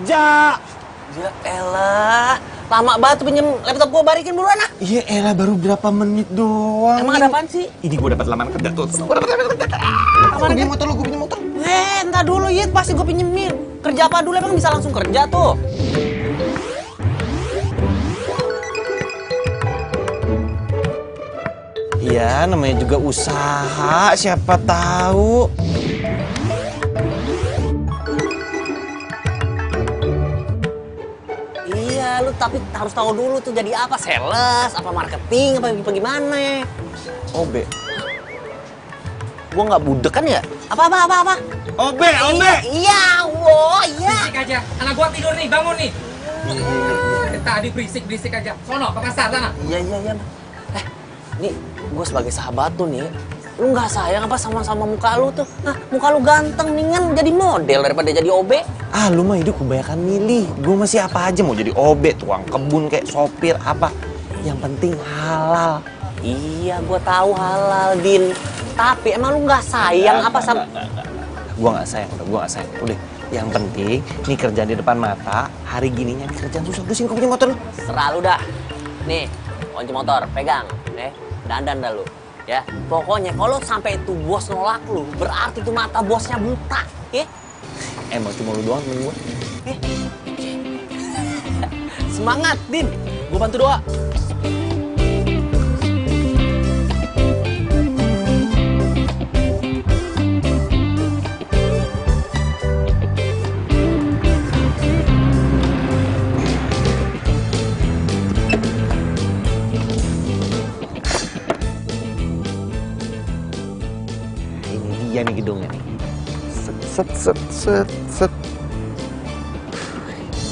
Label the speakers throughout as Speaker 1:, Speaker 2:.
Speaker 1: kerja.
Speaker 2: Ya elah, lama banget pinjem laptop gua, balikin buruan ah.
Speaker 1: Iya elah, baru berapa menit doang.
Speaker 2: Emang ada apaan sih?
Speaker 1: Ini gua dapat lamaran kerja tuh. Gua pinjem motor lu, gua pinjem motor.
Speaker 2: Entar dulu ya, pasti gua pinjemin. Kerja apa dulu, emang bisa langsung kerja tuh?
Speaker 1: Iya, namanya juga usaha, siapa tahu.
Speaker 2: Iya, lu tapi harus tahu dulu tuh jadi apa, sales, apa marketing, apa gimana?
Speaker 1: OB.
Speaker 2: Gua nggak budek kan ya? Apa?
Speaker 1: OB.
Speaker 2: Iya, wow, iya.
Speaker 3: Berisik aja, anak gua tidur nih, bangun nih. Tadi berisik aja. Sono ke pasar sana.
Speaker 2: Iya. Nih, gue sebagai sahabat tuh nih, lu nggak sayang apa sama muka lu tuh? Hah, muka lu ganteng, mendingan jadi model daripada jadi OB.
Speaker 1: Ah, lu mah hidup kebanyakan milih. Gue masih apa aja mau jadi OB, tukang kebun kayak sopir apa. Yang penting halal.
Speaker 2: Iya, gue tahu halal, Din. Tapi emang lu nggak sayang apa sama?
Speaker 1: Gue nggak sayang, gue nggak sayang. Udah, yang penting nih kerjaan di depan mata. Hari gininya kerjaan susah. Lu sini kunci motor lu.
Speaker 2: Serah lu dah. Nih, kunci motor, pegang. Dandan dah lu. Ya, pokoknya kalau sampai itu bos nolak lu, berarti itu mata bosnya buta. Ya?
Speaker 1: Emang cuma lu doang temen gue.
Speaker 2: Semangat, Din. Gue bantu doa.
Speaker 1: Iya nih gedungnya nih. Set.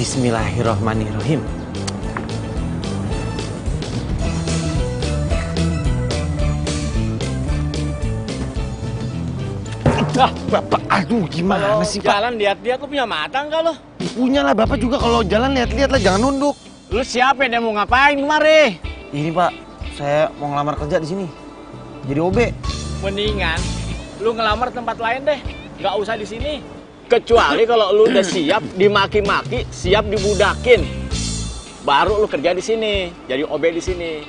Speaker 1: Bismillahirrahmanirrahim. Bapak, aduh gimana sih Pak?
Speaker 4: Jalan lihat-lihat, lu punya mata nggak lo?
Speaker 1: Punya lah Bapak juga, kalau jalan lihat-lihat lah, jangan nunduk.
Speaker 4: Lu siapa yang mau ngapain kemari?
Speaker 1: Ini Pak, saya mau ngelamar kerja di sini. Jadi OB.
Speaker 4: Mendingan lu ngelamar tempat lain deh, nggak usah di sini. Kecuali kalau lu udah siap dimaki-maki, siap dibudakin, baru lu kerja di sini, jadi OB di sini.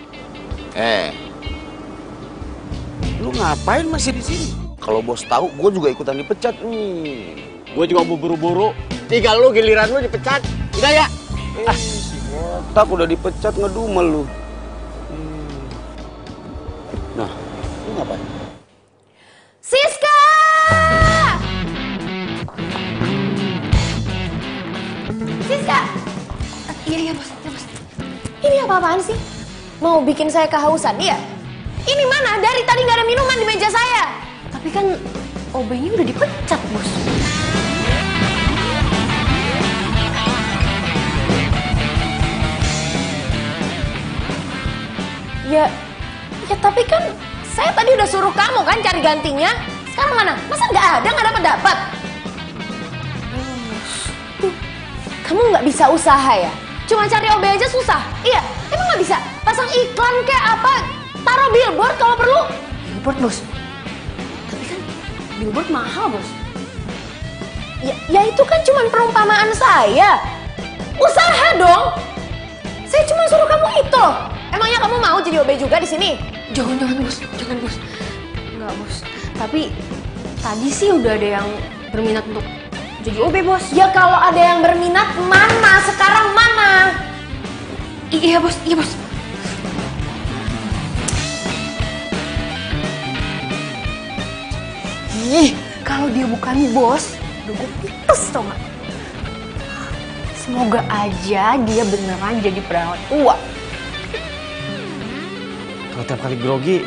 Speaker 5: Lu ngapain masih di sini? Kalau bos tahu, gue juga ikutan dipecat nih.
Speaker 4: Gue juga mau buru-buru. Tinggal lu giliran lu dipecat, udah ya?
Speaker 5: Si botak udah dipecat ngedumel lu. Nah, lu ngapain?
Speaker 6: Siska! Siska! Iya bos. Ini apa-apaan sih? Mau bikin saya kehausan, iya? Ini mana? Dari tadi nggak ada minuman di meja saya. Tapi kan OB-nya udah dipecat, bos. Ya tapi kan saya tadi udah suruh kamu kan cari gantinya. Sekarang mana? Masa nggak ada, nggak dapat? Tuh, kamu nggak bisa usaha ya? Cuma cari OB aja susah? Iya, emang nggak bisa? Pasang iklan kayak apa? Taruh billboard kalau perlu. Billboard, bos. Tapi kan billboard mahal, bos. Ya itu kan cuma perumpamaan saya. Usaha dong. Saya cuma suruh kamu itu loh. Emangnya kamu mau jadi OB juga di sini? Jangan bos. Enggak bos. Tapi tadi sih udah ada yang berminat untuk jadi OB bos. Ya kalau ada yang berminat mana? Sekarang mana? Iya bos. Ih, kalau dia bukan bos, udah gue putus tau gak? Semoga aja dia beneran jadi perawat tua.
Speaker 1: Kalau tiap kali grogi,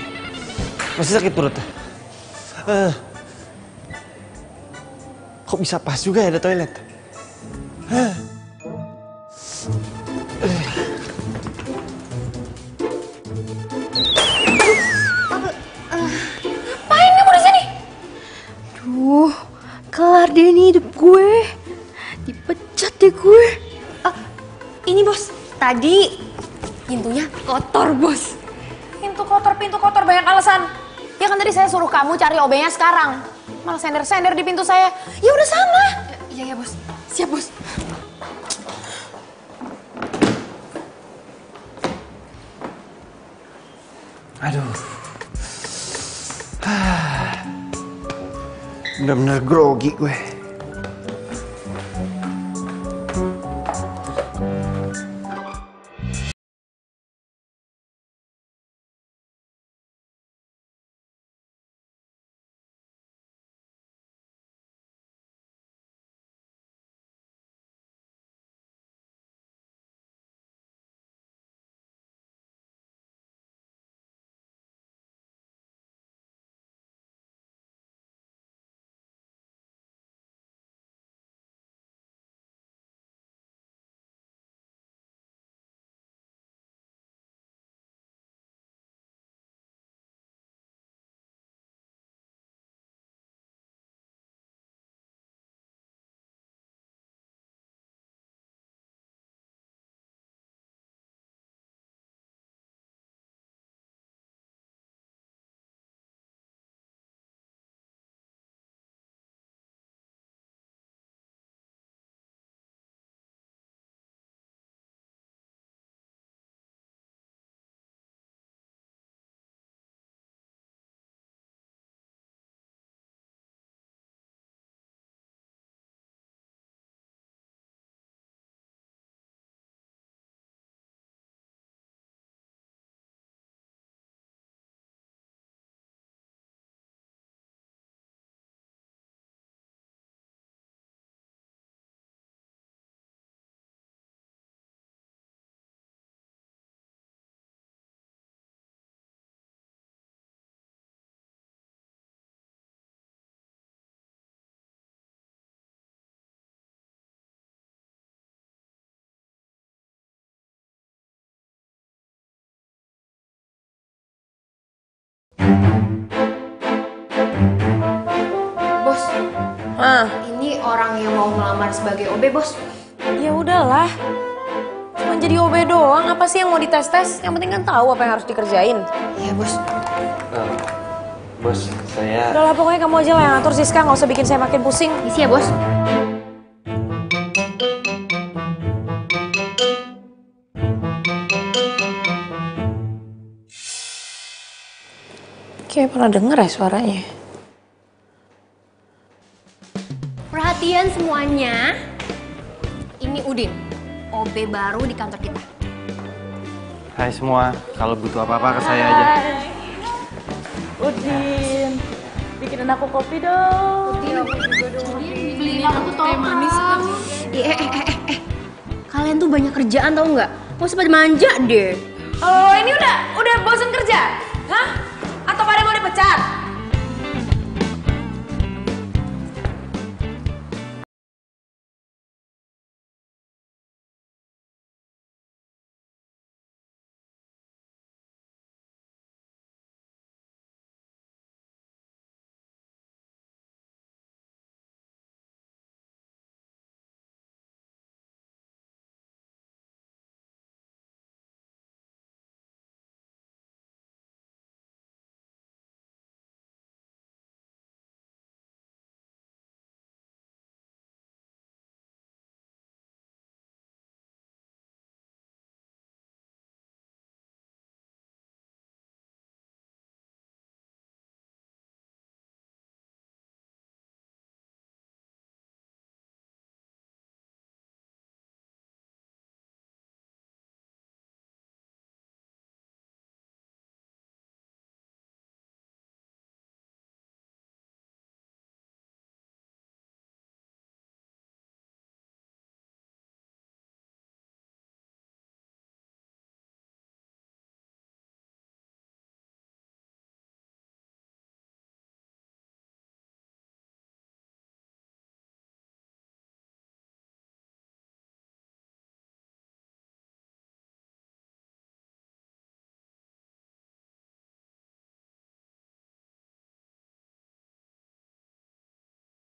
Speaker 1: masih sakit perut. Kok bisa pas juga ya ada toilet?
Speaker 6: Ngapain kamu di sini? Duh, kelar deh nih hidup gue. Dipecat deh gue. Ini bos, tadi pintunya kotor bos. Pintu kotor banyak alasan. Ya kan tadi saya suruh kamu cari OB-nya sekarang. Malah sender-sender di pintu saya. Ya udah sana. Iya bos. Siap bos.
Speaker 1: Aduh. Bener-bener grogi gue.
Speaker 6: Bos, ini orang yang mau melamar sebagai OB, Bos.
Speaker 7: Ya udahlah. Cuma jadi OB doang, apa sih yang mau dites-tes? Yang penting kan tahu apa yang harus dikerjain.
Speaker 6: Iya, Bos.
Speaker 1: Bos, saya...
Speaker 7: Udahlah, pokoknya kamu aja lah yang ngatur, Siska. Nggak usah bikin saya makin pusing.
Speaker 6: Isi ya, Bos.
Speaker 7: Kayak pernah denger ya suaranya.
Speaker 6: Perhatian semuanya. Ini Udin, OB baru di kantor kita.
Speaker 1: Hai semua, kalau butuh apa-apa ke saya aja.
Speaker 8: Udin, bikinin aku kopi dong.
Speaker 6: Beliin aku teh manis. Kalian tuh banyak kerjaan tau nggak? Mau sempat manja deh.
Speaker 7: Oh, ini udah bosen kerja? Hah? Atau pada mau dipecat?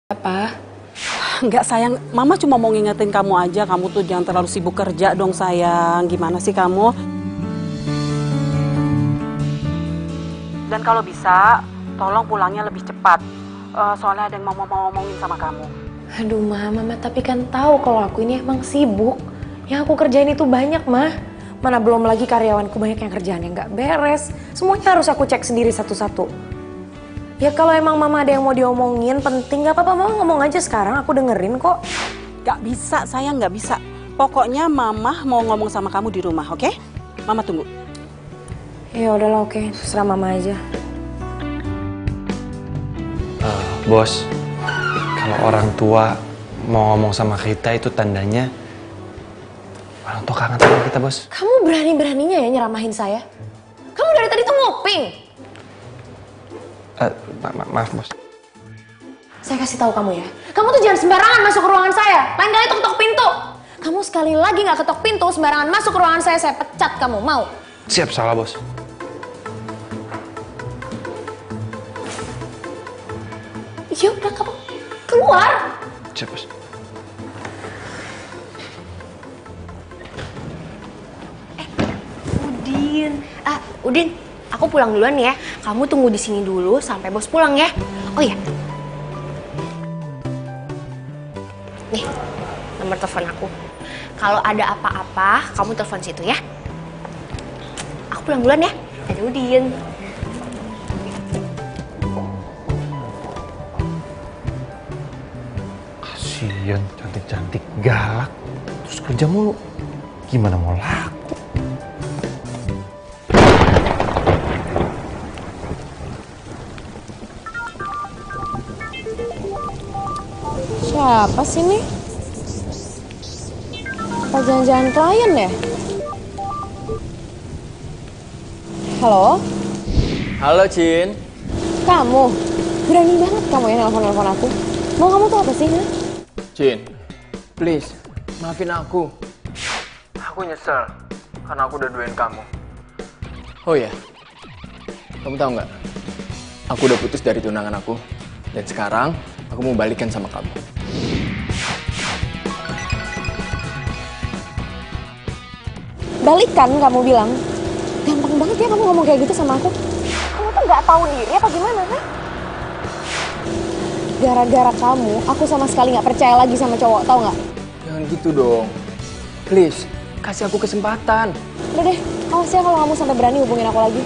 Speaker 8: Apa? Enggak sayang, Mama cuma mau ngingetin kamu aja. Kamu tuh jangan terlalu sibuk kerja dong sayang. Gimana sih kamu? Dan kalau bisa, tolong pulangnya lebih cepat. Soalnya ada yang mau ngomongin sama kamu.
Speaker 7: Aduh, Mama tapi kan tahu kalau aku ini emang sibuk. Yang aku kerjain itu banyak, Mah. Mana belum lagi karyawanku banyak yang kerjaan yang nggak beres. Semuanya harus aku cek sendiri satu-satu. Ya kalau emang mama ada yang mau diomongin penting gak apa-apa, mama ngomong aja sekarang, aku dengerin kok.
Speaker 8: Gak bisa, sayang, gak bisa. Pokoknya mama mau ngomong sama kamu di rumah, oke? Mama tunggu.
Speaker 7: Ya udahlah, oke, terserah mama aja.
Speaker 1: Bos, kalau orang tua mau ngomong sama kita itu tandanya orang tua kangen sama kita, Bos.
Speaker 7: Kamu berani-beraninya ya nyeramahin saya? Kamu dari tadi tuh nguping.
Speaker 1: Maaf, Bos.
Speaker 7: Saya kasih tahu kamu ya, kamu tuh jangan sembarangan masuk ke ruangan saya. Lain kali ketok pintu. Kamu sekali lagi nggak ketok pintu, sembarangan masuk ke ruangan saya pecat kamu. Mau?
Speaker 1: Siap, salah, Bos.
Speaker 7: Ya udah, kamu keluar.
Speaker 1: Siap, Bos.
Speaker 6: Udin, aku pulang duluan ya. Kamu tunggu di sini dulu sampai bos pulang ya. Oh iya. Nih, nomor telepon aku. Kalau ada apa-apa, kamu telepon situ ya. Aku pulang duluan ya. Dadah Udin.
Speaker 1: Kasian, cantik-cantik galak. Terus kerja mulu. Gimana mau laku?
Speaker 7: Siapa sih nih? Apa jangan-jangan klien ya? Halo?
Speaker 4: Halo, Cin.
Speaker 7: Kamu? Berani banget kamu ya nelfon-nelfon aku. Mau kamu tuh apa sih, ha?
Speaker 9: Cin, please, maafin aku. Aku nyesel karena aku udah duain kamu. Oh ya, kamu tahu nggak? Aku udah putus dari tunangan aku. Dan sekarang aku mau balikan sama kamu.
Speaker 7: Balikan kamu bilang. Gampang banget ya kamu ngomong kayak gitu sama aku. Kamu tuh nggak tahu diri apa gimana, ha? Gara-gara kamu, aku sama sekali nggak percaya lagi sama cowok, tau nggak?
Speaker 9: Jangan gitu dong. Please, kasih aku kesempatan.
Speaker 7: Udah deh, awas ya kalau kamu sampai berani hubungin aku lagi.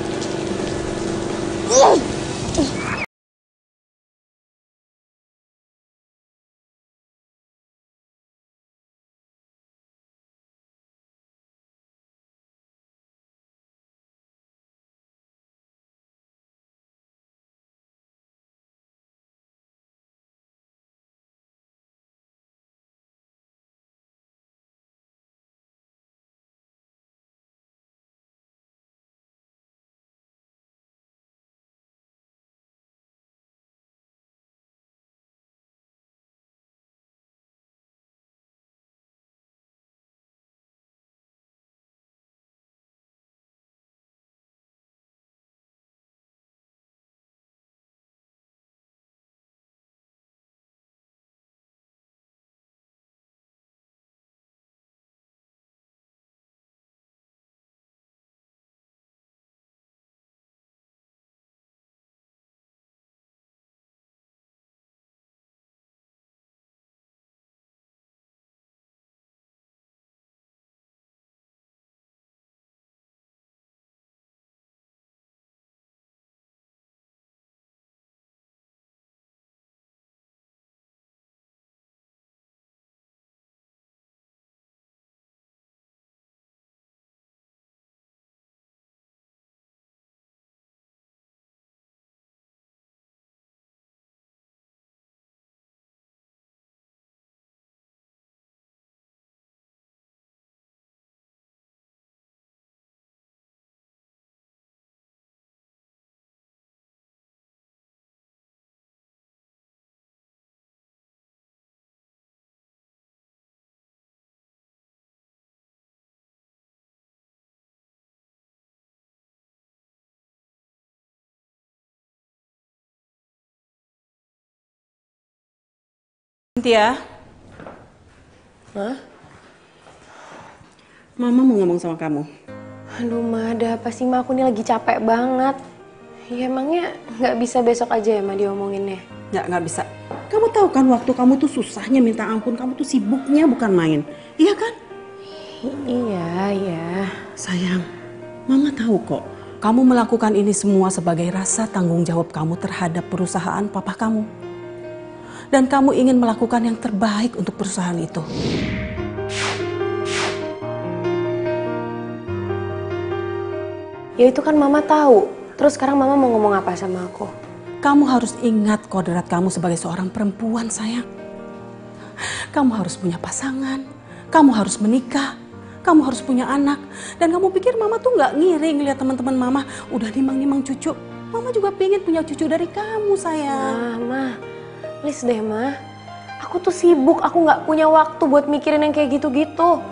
Speaker 8: Cynthia.
Speaker 7: Hah?
Speaker 8: Mama mau ngomong sama kamu.
Speaker 7: Aduh, Ma, ada apa sih, Ma? Aku nih lagi capek banget. Ya emangnya nggak bisa besok aja ya, Ma, diomonginnya?
Speaker 8: Nggak bisa. Kamu tahu kan waktu kamu tuh susahnya minta ampun, kamu tuh sibuknya bukan main. Iya kan?
Speaker 7: Iya.
Speaker 8: Sayang, Mama tahu kok. Kamu melakukan ini semua sebagai rasa tanggung jawab kamu terhadap perusahaan papa kamu. Dan kamu ingin melakukan yang terbaik untuk perusahaan itu.
Speaker 7: Ya itu kan Mama tahu. Terus sekarang Mama mau ngomong apa sama aku?
Speaker 8: Kamu harus ingat kodrat kamu sebagai seorang perempuan, sayang. Kamu harus punya pasangan, kamu harus menikah, kamu harus punya anak. Dan kamu pikir Mama tuh nggak ngiri ngeliat teman-teman Mama udah nimang-nimang cucu. Mama juga pengen punya cucu dari kamu, sayang.
Speaker 7: Ma, please deh, Ma. Aku tuh sibuk, aku nggak punya waktu buat mikirin yang kayak gitu-gitu.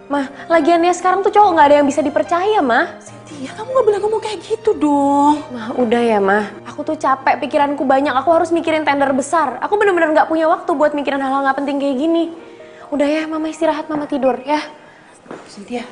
Speaker 7: Ma, lagiannya sekarang tuh cowok nggak ada yang bisa dipercaya, Ma.
Speaker 8: Cynthia, kamu nggak boleh ngomong kayak gitu dong.
Speaker 7: Ma, udah ya, Ma. Aku tuh capek, pikiranku banyak. Aku harus mikirin tender besar. Aku bener-bener nggak punya waktu buat mikirin hal-hal nggak penting kayak gini. Udah ya, Mama istirahat, Mama tidur ya.
Speaker 8: Cynthia,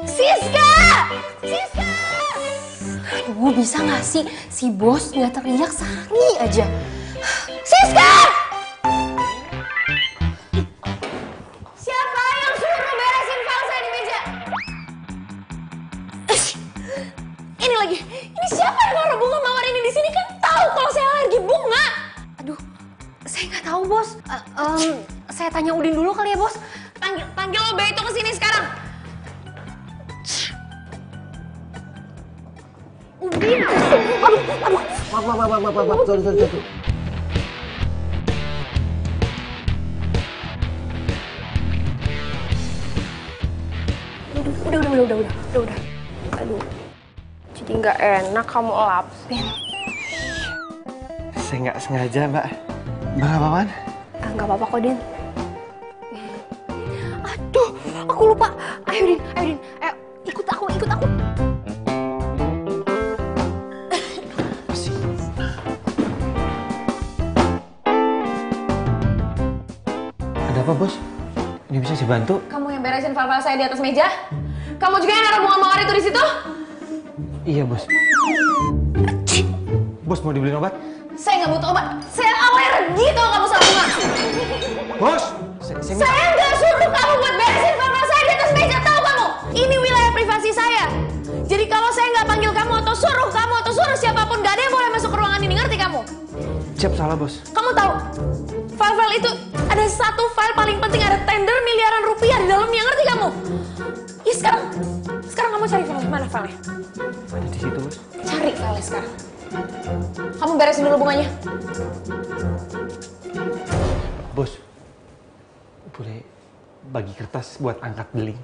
Speaker 6: Siska! Siska! Aduh, bisa gak sih si bos nggak teriak sehari aja? Siska! Siapa yang suruh beresin file saya di meja? Ini lagi, ini siapa yang naruh bunga mawar ini di sini? Kan tahu kalau saya alergi bunga. Aduh, saya nggak tahu bos. Saya tanya Udin dulu kali ya bos. Panggil Obe itu ke sini sekarang. Udin, aduh.
Speaker 5: Maaf, sorry.
Speaker 7: Udah. Aduh, jadi nggak enak kamu lapin.
Speaker 1: Saya nggak sengaja, Mbak. Mbak apa-apaan?
Speaker 7: Nggak apa-apa kok, Din. Aduh, aku lupa. Ayo, Din. Ayo, ikut aku.
Speaker 1: Ada apa, Bos? Ini bisa dibantu?
Speaker 6: Kamu yang beresin file-file saya di atas meja? Kamu juga yang naruh bunga mawar itu di situ?
Speaker 1: Iya, Bos. Bos, mau dibeliin obat?
Speaker 6: Saya nggak butuh obat. Saya alergi tau kamu sama bunga.
Speaker 1: Bos!
Speaker 6: Saya nggak suruh kamu buat beresin file-file saya di atas meja, tahu kamu? Ini wilayah privasi saya. Jadi kalau saya nggak panggil kamu atau suruh siapapun, nggak ada yang boleh masuk ke ruangan ini, ngerti kamu?
Speaker 1: Siap, salah, Bos.
Speaker 6: Kamu tahu, file-file itu ada satu file paling penting, ada tender miliaran rupiah di dalamnya, ngerti kamu? Ya sekarang kamu cari file, mana filenya?
Speaker 1: Ada di situ, Bos.
Speaker 6: Cari filenya sekarang. Kamu beresin dulu bunganya.
Speaker 1: Bos, boleh bagi kertas buat angkat beling?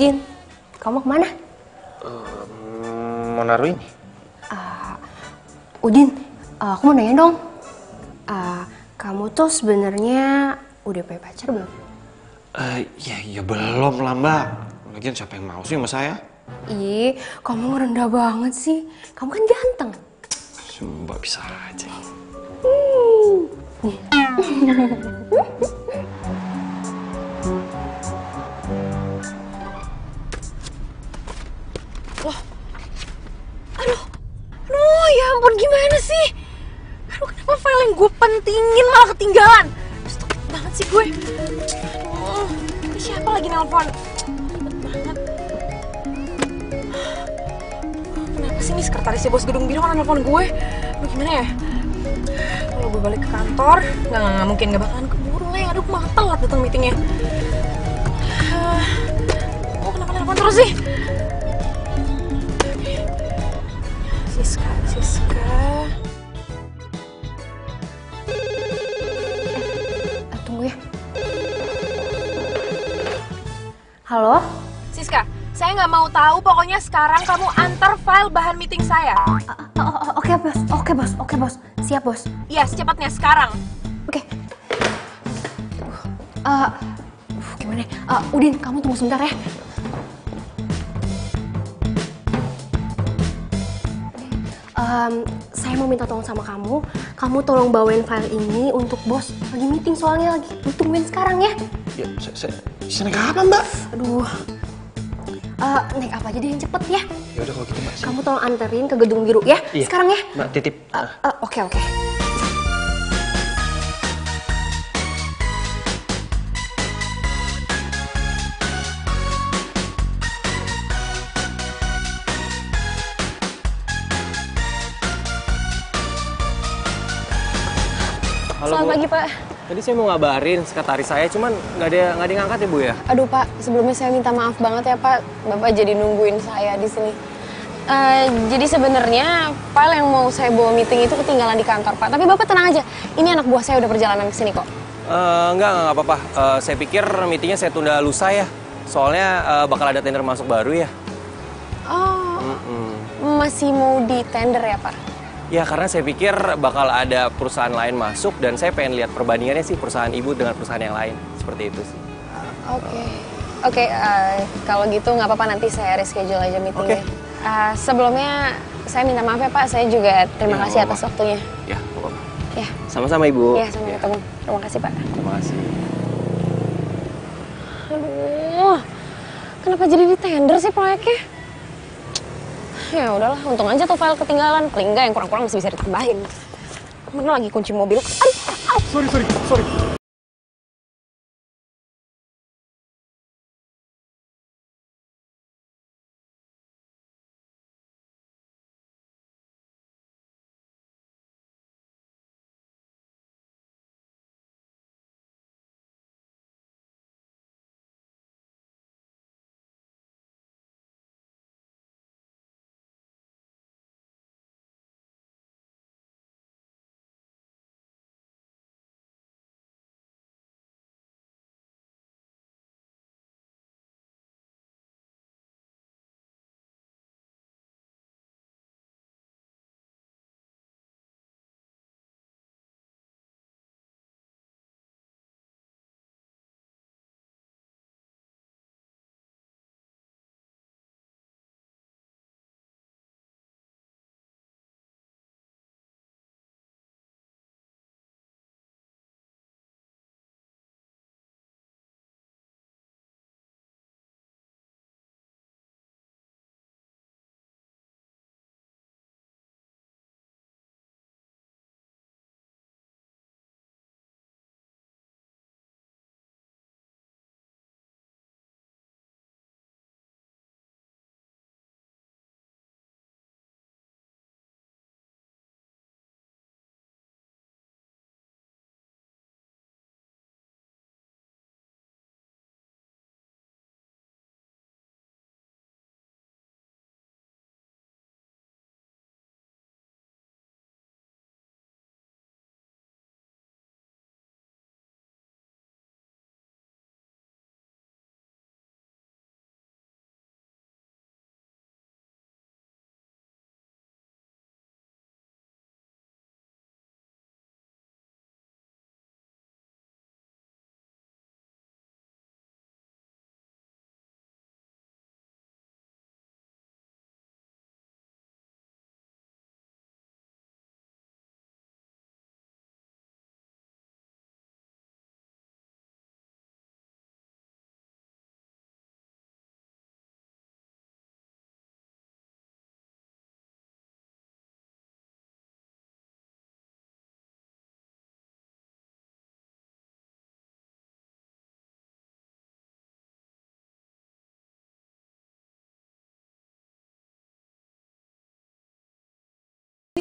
Speaker 6: Din, kamu kemana?
Speaker 1: Mau naruh ini?
Speaker 6: Udin, aku mau nanya dong. Kamu tuh sebenarnya udah punya pacar belum?
Speaker 1: Ya belum lah mbak. Lagian siapa yang mau sih sama saya?
Speaker 6: Ih, kamu rendah banget sih. Kamu kan ganteng.
Speaker 1: Mbak bisa aja.
Speaker 7: Aduh, ya ampun gimana sih? Aduh, kenapa file yang gue pentingin malah ketinggalan? Stupid banget sih gue. Aduh, ini siapa lagi nelpon? Ribet banget. Kenapa sih nih sekretarisnya bos gedung biru malah nelpon gue? Aduh, gimana ya? Kalau gue balik ke kantor, nggak mungkin, nggak bakalan keburu lah. Aduh, malah telat datang meetingnya. Kenapa nelpon terus sih? Siska.
Speaker 6: Tunggu ya. Halo?
Speaker 7: Siska, saya nggak mau tahu. Pokoknya sekarang kamu antar file bahan meeting saya.
Speaker 6: Oke bos. Siap bos.
Speaker 7: Iya, secepatnya sekarang.
Speaker 6: Oke. Gimana? Udin, kamu tunggu sebentar ya. Saya mau minta tolong sama kamu. Kamu tolong bawain file ini untuk bos. Lagi meeting soalnya, lagi ditungguin sekarang ya.
Speaker 1: Ya, saya naik kapan mbak?
Speaker 6: Aduh. Naik apa aja deh yang cepet ya.
Speaker 1: Ya udah kalau gitu mbak.
Speaker 6: Kamu tolong anterin ke gedung biru ya.
Speaker 1: Iya.
Speaker 6: Sekarang ya.
Speaker 1: Mbak titip.
Speaker 6: Oke.
Speaker 9: Halo,
Speaker 6: Selamat
Speaker 9: Bu.
Speaker 6: pagi Pak.
Speaker 9: Tadi saya mau ngabarin sekretaris saya, cuman nggak ada yang ngangkat ya Bu ya?
Speaker 6: Aduh Pak, sebelumnya saya minta maaf banget ya Pak. Bapak jadi nungguin saya di sini. Jadi sebenarnya file yang mau saya bawa meeting itu ketinggalan di kantor Pak. Tapi Bapak tenang aja, ini anak buah saya udah perjalanan ke sini kok.
Speaker 9: Enggak apa-apa. Saya pikir meetingnya saya tunda lusa ya. Soalnya bakal ada tender masuk baru ya.
Speaker 6: Oh, masih mau di tender ya Pak?
Speaker 9: Ya karena saya pikir bakal ada perusahaan lain masuk dan saya pengen lihat perbandingannya sih perusahaan ibu dengan perusahaan yang lain. Seperti itu sih.
Speaker 6: Oke, kalau gitu nggak apa-apa, nanti saya reschedule aja meetingnya. Sebelumnya saya minta maaf ya Pak, saya juga terima kasih atas waktunya.
Speaker 9: Ya, nggak apa-apa.
Speaker 6: Ya.
Speaker 9: Sama-sama Ibu.
Speaker 6: Ya, sampai ketemu. Terima kasih Pak.
Speaker 9: Terima kasih.
Speaker 6: Aduh, kenapa jadi di tender sih proyeknya? Ya udahlah, untung aja tuh file ketinggalan. Paling enggak yang kurang-kurang masih bisa ditambahin. Mana lagi kunci mobil? Aduh.
Speaker 1: Sorry.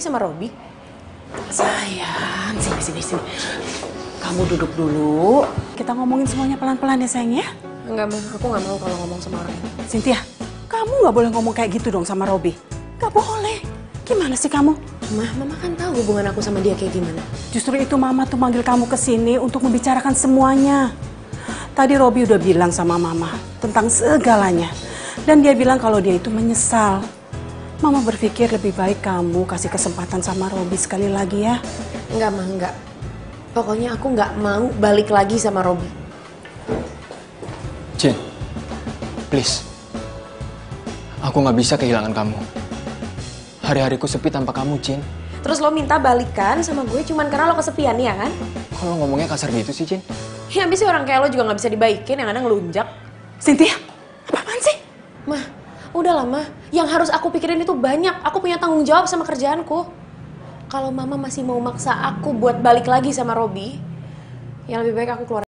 Speaker 7: sama Robi.
Speaker 8: Sayang, sini. Kamu duduk dulu. Kita ngomongin semuanya pelan-pelan ya sayang ya.
Speaker 7: Enggak, Ma. Aku nggak mau kalau ngomong sama orang ini.
Speaker 8: Cynthia, kamu nggak boleh ngomong kayak gitu dong sama Robi. Nggak boleh. Gimana sih kamu?
Speaker 7: Mama kan tahu hubungan aku sama dia kayak gimana.
Speaker 8: Justru itu Mama tuh manggil kamu ke sini untuk membicarakan semuanya. Tadi Robi udah bilang sama Mama tentang segalanya. Dan dia bilang kalau dia itu menyesal. Mama berpikir lebih baik kamu kasih kesempatan sama Robi sekali lagi ya.
Speaker 7: Enggak, Ma, enggak. Pokoknya aku nggak mau balik lagi sama Robi.
Speaker 9: Jin, please. Aku nggak bisa kehilangan kamu. Hari-hariku sepi tanpa kamu, Jin.
Speaker 7: Terus lo minta balikan sama gue cuman karena lo kesepian, ya kan?
Speaker 9: Kalau ngomongnya kasar gitu sih, Jin.
Speaker 7: Ya habis sih orang kayak lo juga nggak bisa dibaikin, yang ada ngelunjak.
Speaker 8: Cynthia, apaan sih?
Speaker 7: Mah, udahlah, Mah. Yang harus aku pikirin itu banyak. Aku punya tanggung jawab sama kerjaanku. Kalau Mama masih mau maksa aku buat balik lagi sama Robi, ya lebih baik aku keluar.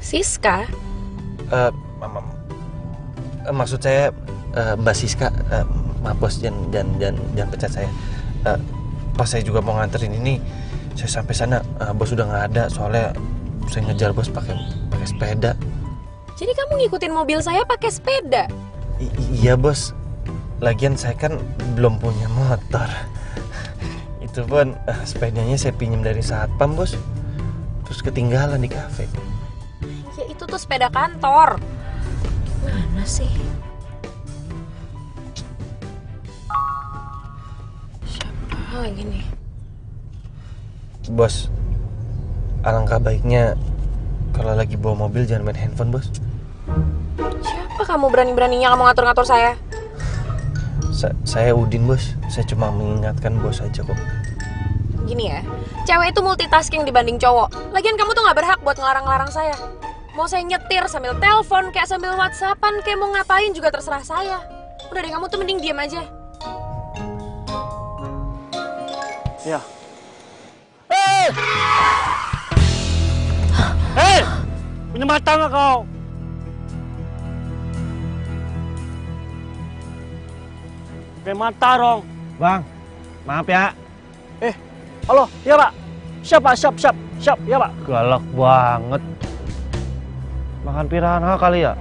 Speaker 7: Siska?
Speaker 1: Maksud saya Mbak Siska, maaf bos, jangan pecat saya. Pas saya juga mau nganterin ini, saya sampai sana bos udah nggak ada, soalnya saya ngejar bos pakai sepeda.
Speaker 7: Jadi kamu ngikutin mobil saya pakai sepeda?
Speaker 1: Iya bos, lagian saya kan belum punya motor. Itu pun sepedanya saya pinjam dari satpam bos, terus ketinggalan di kafe.
Speaker 7: Ya itu tuh sepeda kantor. Mana sih? Siapa lagi nih?
Speaker 1: Bos, alangkah baiknya kalau lagi bawa mobil jangan main handphone bos.
Speaker 7: Siapa kamu berani-beraninya kamu ngatur-ngatur saya?
Speaker 1: Saya Udin bos, saya cuma mengingatkan bos aja kok.
Speaker 7: Gini ya, cewek itu multitasking dibanding cowok. Lagian kamu tuh gak berhak buat ngelarang-larang saya. Mau saya nyetir sambil telepon, kayak sambil whatsappan, kayak mau ngapain juga terserah saya. Udah deh, kamu tuh mending diam aja.
Speaker 4: Ya. Hei! Punya mata nggak kau? Pakai mata dong.
Speaker 1: Bang, maaf ya.
Speaker 4: Halo, iya Pak. Siap, ya Pak.
Speaker 1: Galak banget. Makan piranha kali ya?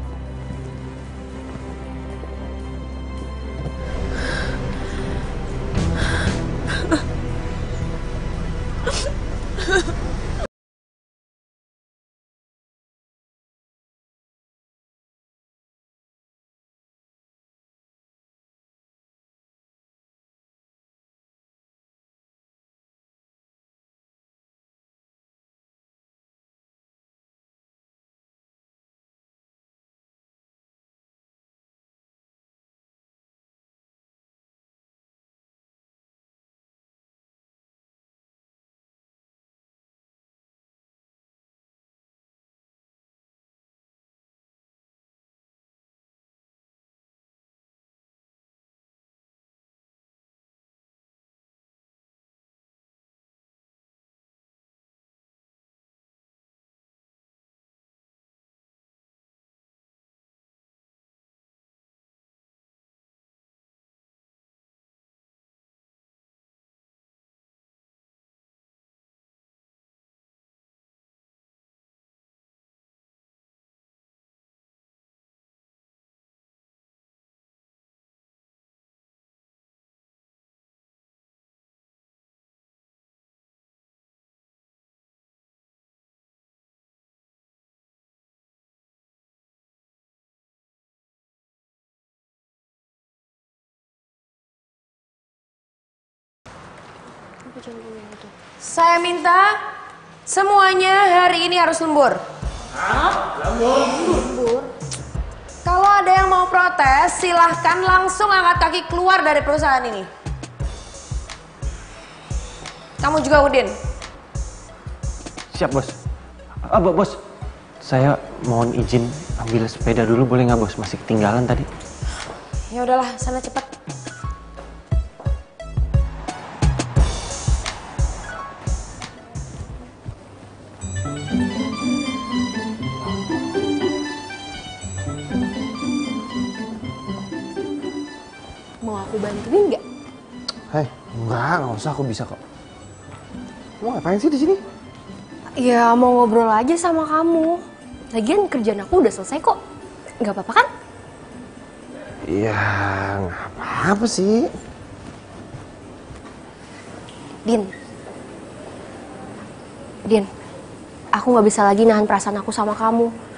Speaker 7: Saya minta semuanya hari ini harus lembur. Lembur? Kalau ada yang mau protes, silahkan langsung angkat kaki keluar dari perusahaan ini. Kamu juga, Udin.
Speaker 1: Siap, Bos. Bos, saya mohon izin ambil sepeda dulu, boleh nggak, Bos? Masih ketinggalan tadi.
Speaker 7: Ya udahlah, sana cepet.
Speaker 6: Mau aku bantuin nggak?
Speaker 5: Hei, nggak usah, aku bisa kok. Kamu ngapain sih di sini?
Speaker 6: Ya mau ngobrol aja sama kamu. Lagian kerjaan aku udah selesai kok. Nggak apa-apa kan?
Speaker 5: Ya, nggak apa-apa sih.
Speaker 6: Din, aku nggak bisa lagi nahan perasaan aku sama kamu.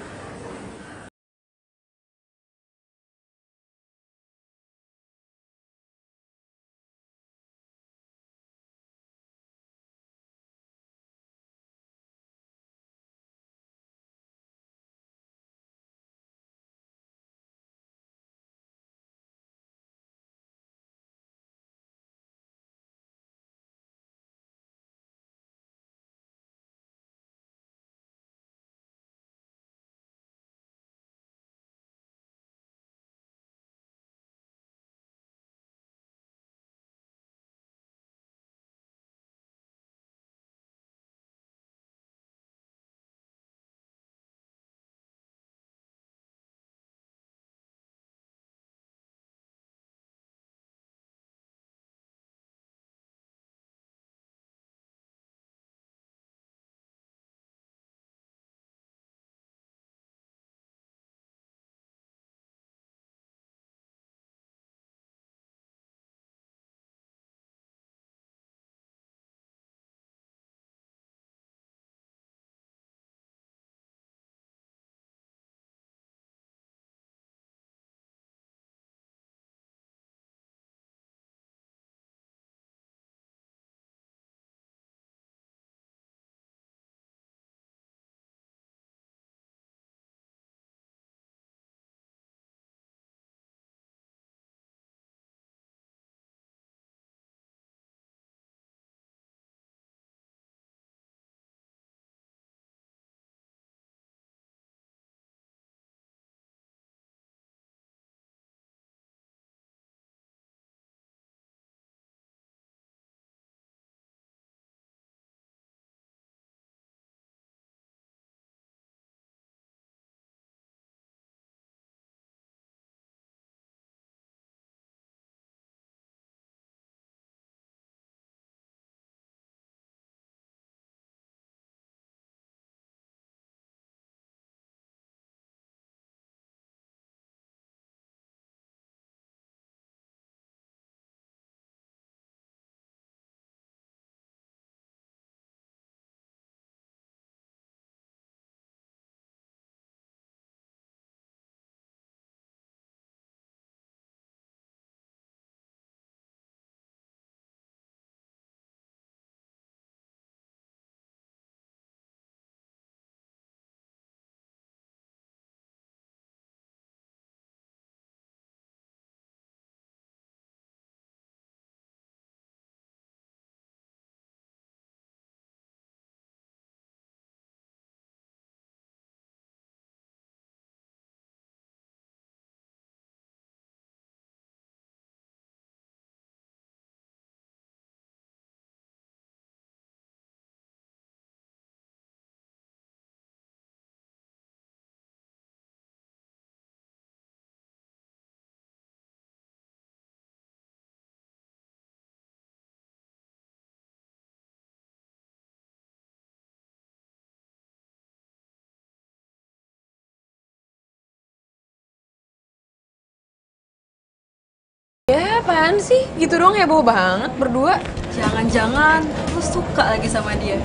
Speaker 7: Ya apaan sih? Gitu doang heboh banget berdua.
Speaker 10: Jangan-jangan lu suka lagi sama dia.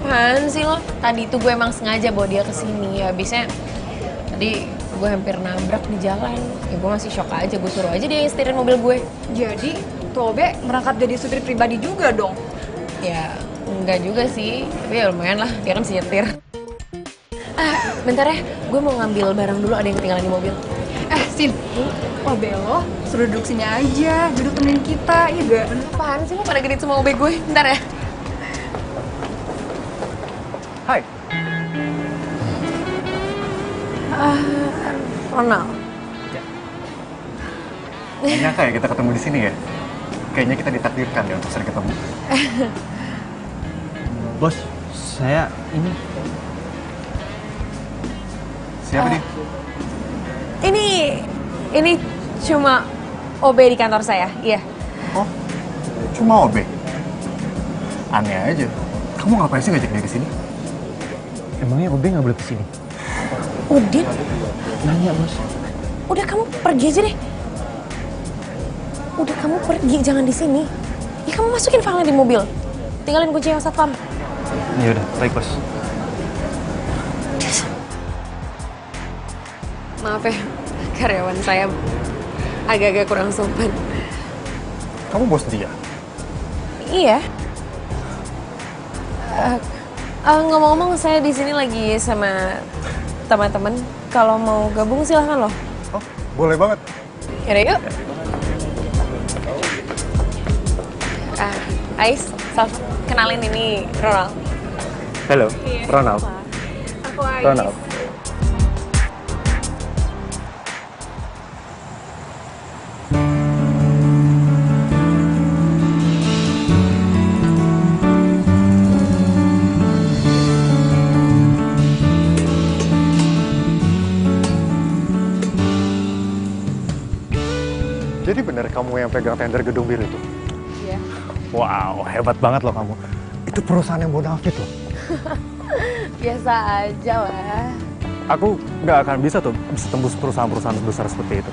Speaker 7: Apaan sih lo? Tadi tuh gue emang sengaja bawa dia kesini. Habisnya tadi gue hampir nabrak di jalan. Ya gue masih shock aja, gue suruh aja dia yang setirin mobil gue.
Speaker 10: Jadi
Speaker 7: Tuh Obe merangkap jadi supir pribadi juga dong.
Speaker 6: Ya, enggak juga sih. Tapi ya lumayan lah, dia kan bisa nyetir. Bentar ya, gue mau ngambil barang dulu, ada yang ketinggalan di mobil.
Speaker 7: Sin, Obe lo suruh duduk sini aja, duduk temenin kita, iya gak?
Speaker 6: Apaan sih lo pada genit sama Obe gue? Bentar ya.
Speaker 9: Hai.
Speaker 6: Ronald.
Speaker 9: Gak nyangka ya kita ketemu di sini ya. Kayaknya kita ditakdirkan ya untuk sering ketemu.
Speaker 1: Bos, saya ini.
Speaker 9: Siapa dia?
Speaker 6: Ini cuma OB di kantor saya, iya.
Speaker 9: Oh, cuma OB? Aneh aja. Kamu ngapain sih ngajak dia ke sini?
Speaker 1: Emangnya OB nggak boleh kesini?
Speaker 6: Udin?
Speaker 1: Nanya, Bos.
Speaker 6: Udah kamu pergi aja deh. Udah kamu pergi, jangan di sini. Ya kamu masukin filenya di mobil. Tinggalin kunci yang satpam.
Speaker 1: Ya udah, baik, Bos.
Speaker 6: Maaf ya, karyawan saya agak-agak kurang sopan.
Speaker 9: Kamu bos dia?
Speaker 6: Iya. Ngomong-ngomong, saya di sini lagi sama teman-teman. Kalau mau gabung silahkan loh.
Speaker 9: Oh, boleh banget.
Speaker 6: Yaudah yuk. Ais, Sal, kenalin ini Ronald.
Speaker 9: Halo, Ronald.
Speaker 6: Aku Ais.
Speaker 9: Ronald. Jadi benar kamu yang pegang tender gedung bir itu?
Speaker 6: Iya.
Speaker 9: Wow, hebat banget loh kamu. Itu perusahaan yang bonafit loh.
Speaker 6: Biasa aja lah.
Speaker 9: Aku nggak akan bisa tembus perusahaan-perusahaan besar seperti itu.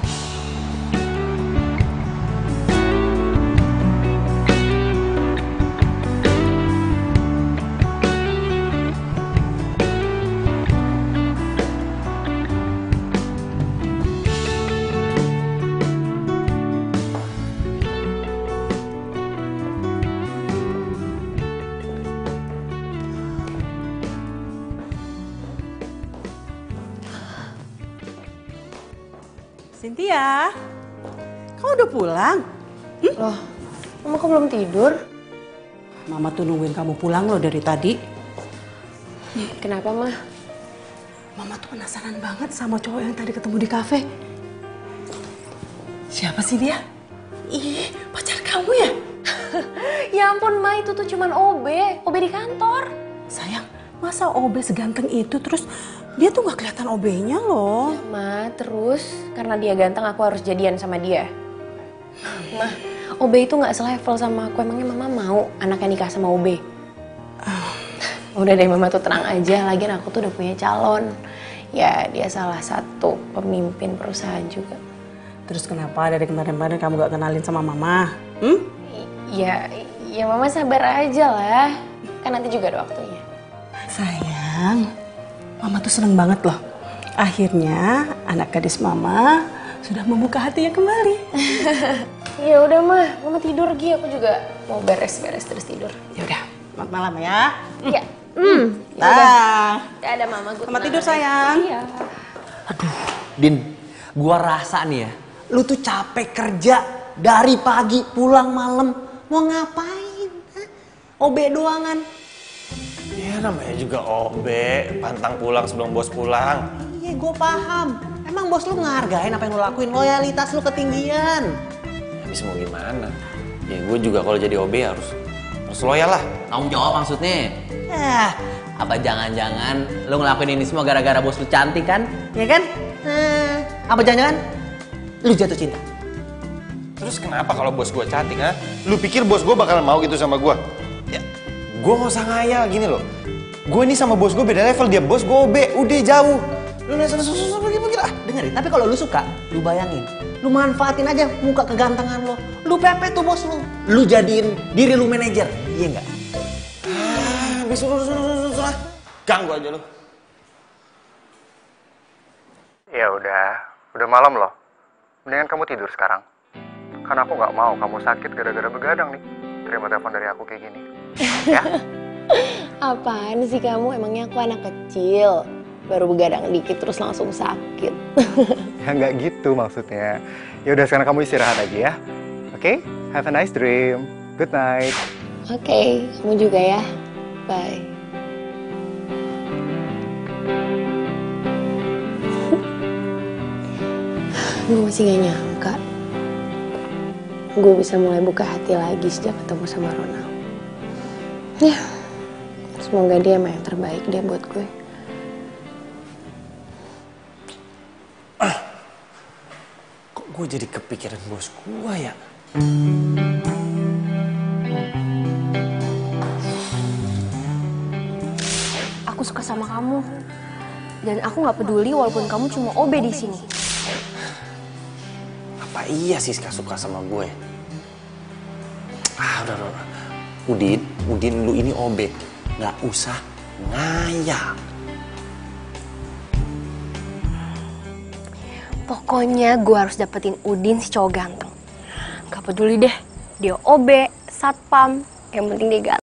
Speaker 8: Cynthia, kamu udah pulang?
Speaker 6: Loh, Mama kok belum tidur?
Speaker 8: Mama tuh nungguin kamu pulang loh dari tadi.
Speaker 6: Kenapa, Ma?
Speaker 8: Mama tuh penasaran banget sama cowok yang tadi ketemu di kafe. Siapa sih dia? Ih, pacar kamu ya?
Speaker 6: Ya ampun, Ma, itu tuh cuman OB di kantor.
Speaker 8: Sayang, masa OB seganteng itu terus dia tuh gak kelihatan OB-nya loh.
Speaker 6: Ya, Ma, terus karena dia ganteng aku harus jadian sama dia. Ma, OB itu gak selevel sama aku. Emangnya Mama mau anaknya nikah sama OB? Udah deh, Mama tuh tenang aja. Lagian aku tuh udah punya calon. Ya, dia salah satu pemimpin perusahaan juga.
Speaker 8: Terus kenapa dari kemarin-kemarin kamu gak kenalin sama Mama?
Speaker 6: Ya Mama sabar aja lah. Kan nanti juga ada waktunya.
Speaker 8: Sayang, Mama tuh seneng banget loh. Akhirnya anak gadis Mama sudah membuka hatinya kembali.
Speaker 6: Ya udah, Mama tidur lagi. Aku juga mau beres-beres terus tidur.
Speaker 8: Ya udah, selamat malam ya.
Speaker 6: Iya.
Speaker 8: Dah.
Speaker 6: Ada Mama,
Speaker 8: Selamat tidur sayang.
Speaker 6: Iya.
Speaker 5: Din, gua rasa nih ya, lu tuh capek kerja dari pagi pulang malam. Mau ngapain? OB doangan.
Speaker 1: Ya namanya juga OB, pantang pulang sebelum bos pulang.
Speaker 5: Iya, gue paham. Emang bos lu ngehargain apa yang lu lakuin? Loyalitas lu ketinggian.
Speaker 1: Habis mau gimana? Ya gue juga kalau jadi OB harus loyal lah.
Speaker 2: Tanggung jawab maksudnya. Apa jangan-jangan lu ngelakuin ini semua gara-gara bos lu cantik kan?
Speaker 5: Ya kan? Apa jangan-jangan lu jatuh cinta?
Speaker 1: Terus kenapa kalau bos gue cantik, ha? Lu pikir bos gue bakal mau gitu sama gue? Ya, gue gak usah ngayal gini loh. Gue ini sama bos gue beda level, dia bos gue OB, udah jauh. Lu nanya susah pergi lah.
Speaker 5: Dengerin, tapi kalau lu suka, lu bayangin. Lu manfaatin aja muka kegantengan lo. Lu pepet tuh bos lu. Lu jadiin diri lu manajer, iya nggak?
Speaker 1: Susah. Ganggu aja lu.
Speaker 9: Ya udah malam loh. Mendingan kamu tidur sekarang.
Speaker 11: Karena aku nggak mau kamu sakit gara-gara begadang nih. Terima telepon dari aku kayak gini. Ya?
Speaker 6: Apaan sih kamu? Emangnya aku anak kecil? Baru begadang dikit terus langsung sakit.
Speaker 11: Ya nggak gitu maksudnya. Ya udah sekarang kamu istirahat aja ya. Oke? Have a nice dream. Good night.
Speaker 6: Oke, kamu juga ya. Bye. Gue masih gak nyangka gue bisa mulai buka hati lagi sejak ketemu sama Ronald. Ya, semoga dia emang yang terbaik deh buat gue.
Speaker 1: Kok gue jadi kepikiran bos gue ya?
Speaker 7: Aku suka sama kamu. Dan aku nggak peduli walaupun kamu cuma OB di sini.
Speaker 1: Apa iya Siska suka sama gue? Udah. Udin, lu ini OB. Nggak usah ngayal.
Speaker 7: Pokoknya gue harus dapetin Udin si cowok ganteng. Gak peduli deh, dia OB, satpam, yang penting dia ganteng.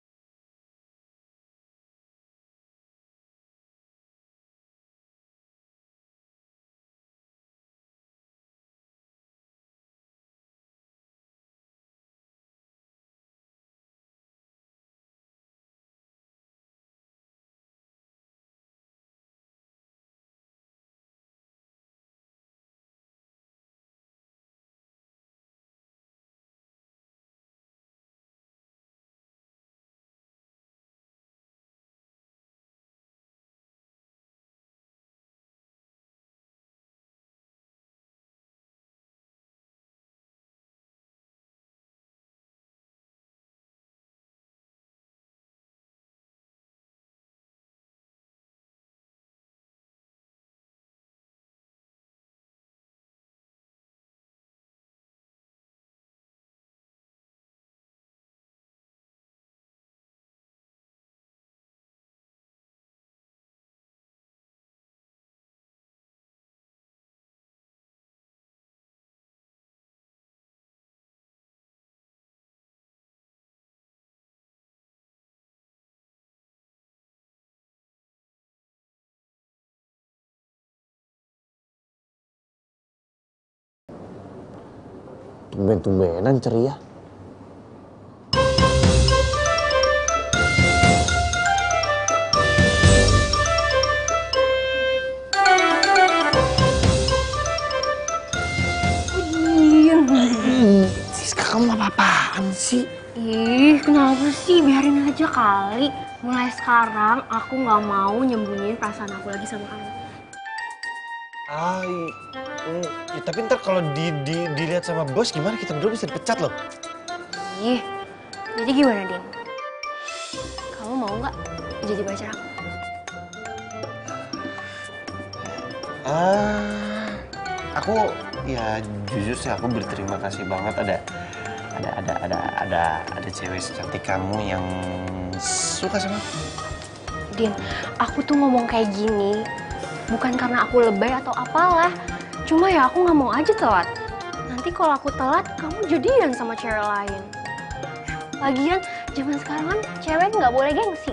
Speaker 1: Tumben-tumbenan ceria. Siska, kamu apa-apaan sih?
Speaker 7: Ih, kenapa sih? Biarin aja kali. Mulai sekarang aku nggak mau nyembunyiin perasaan aku lagi sama kamu.
Speaker 1: Ya, tapi ntar kalau dilihat sama bos gimana, kita berdua bisa dipecat loh.
Speaker 7: Ih, jadi gimana, Din? Kamu mau nggak jadi pacar aku?
Speaker 1: Aku ya jujur sih aku berterima kasih banget ada cewek secantik kamu yang suka sama aku.
Speaker 7: Din, aku tuh ngomong kayak gini bukan karena aku lebay atau apalah. Cuma ya aku nggak mau aja telat. Nanti kalau aku telat, kamu jadian sama cewek lain. Lagian, zaman sekarang kan cewek nggak boleh gengsi.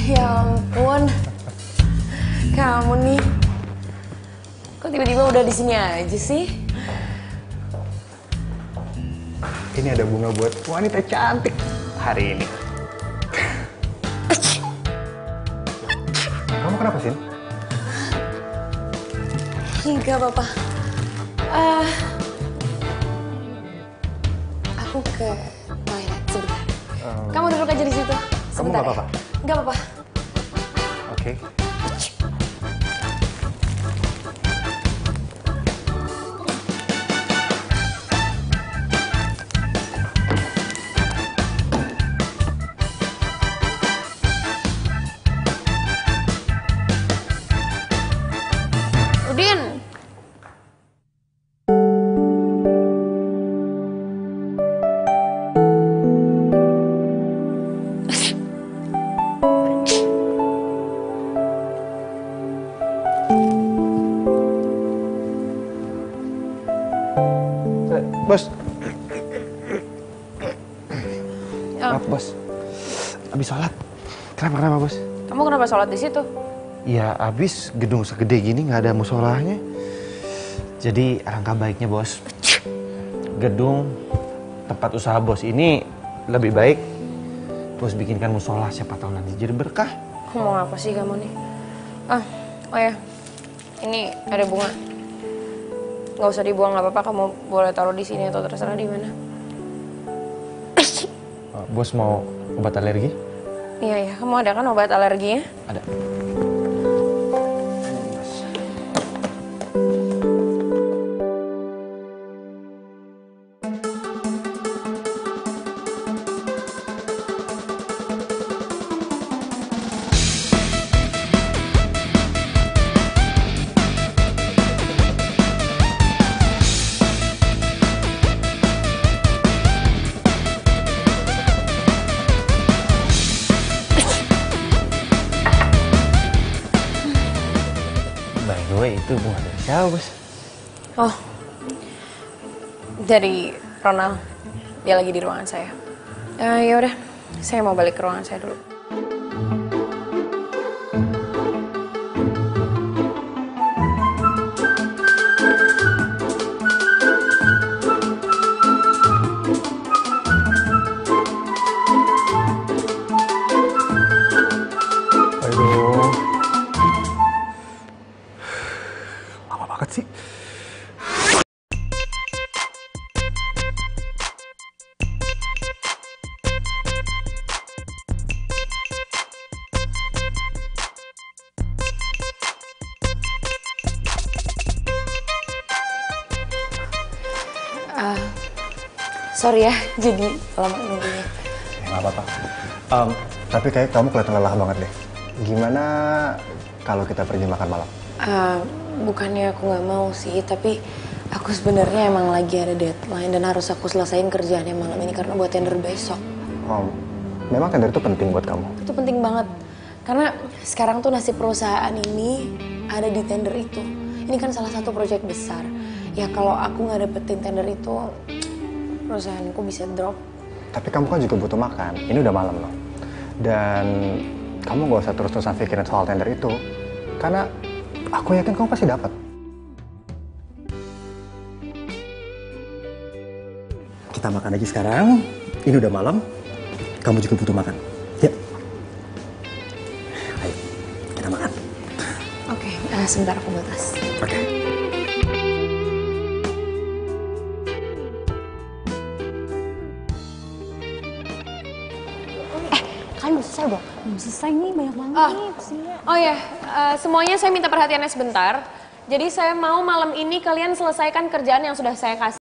Speaker 6: Ya ampun, kamu nih tiba-tiba udah di sini aja sih?
Speaker 11: Ini ada bunga buat wanita cantik hari ini. Kamu kenapa sih?
Speaker 6: Enggak apa-apa. Aku ke toilet sebentar. Kamu duduk aja di situ.
Speaker 11: Kamu
Speaker 6: Sebentar
Speaker 11: nggak apa-apa?
Speaker 6: Nggak apa-apa.
Speaker 11: Oke.
Speaker 6: Udin.
Speaker 1: Bos.
Speaker 6: Ya.
Speaker 1: Maaf, Bos. Habis sholat. Kenapa, Bos?
Speaker 6: Kamu kenapa sholat di situ?
Speaker 1: Ya, habis gedung segede gini nggak ada musolahnya. Jadi alangkah baiknya, Bos. Gedung tempat usaha Bos ini lebih baik Bos bikinkan musola, siapa tahu nanti jadi berkah.
Speaker 6: Mau apa sih kamu nih? Oh ya. Ini ada bunga. Nggak usah dibuang, nggak apa-apa. Kamu boleh taruh di sini atau terserah di mana.
Speaker 1: Bos mau obat alergi?
Speaker 6: Iya, kamu ada kan obat alerginya?
Speaker 1: Ada. By the way, itu bunga dari siapa, Bos?
Speaker 6: Oh, dari Ronald. Dia lagi di ruangan saya. Ya udah, saya mau balik ke ruangan saya dulu.
Speaker 11: Aduh. Lama banget sih.
Speaker 6: Sorry ya, jadi lama nunggunya.
Speaker 11: Nggak apa-apa. Tapi kayak kamu kelihatan lelah banget deh. Gimana kalau kita pergi makan malam?
Speaker 6: Bukannya aku nggak mau sih, tapi aku sebenarnya emang lagi ada deadline dan harus aku selesain kerjaannya malam ini karena buat tender besok.
Speaker 11: Memang tender itu penting buat kamu?
Speaker 6: Itu penting banget, karena sekarang tuh nasib perusahaan ini ada di tender itu. Ini kan salah satu proyek besar. Ya kalau aku nggak dapetin tender itu, perusahaanku bisa drop.
Speaker 11: Tapi kamu kan juga butuh makan. Ini udah malam loh. Dan kamu gak usah terus-terusan pikirin soal tender itu. Karena aku yakin kamu pasti dapat. Kita makan aja sekarang. Ini udah malam. Kamu juga butuh makan. Ya. Ayo, kita makan.
Speaker 6: Oke, sebentar aku batas.
Speaker 11: Oke.
Speaker 6: Kalian udah selesai belum? Belum selesai nih, banyak banget nih pesennya. Oh ya, semuanya saya minta perhatiannya sebentar. Jadi saya mau malam ini kalian selesaikan kerjaan yang sudah saya kasih.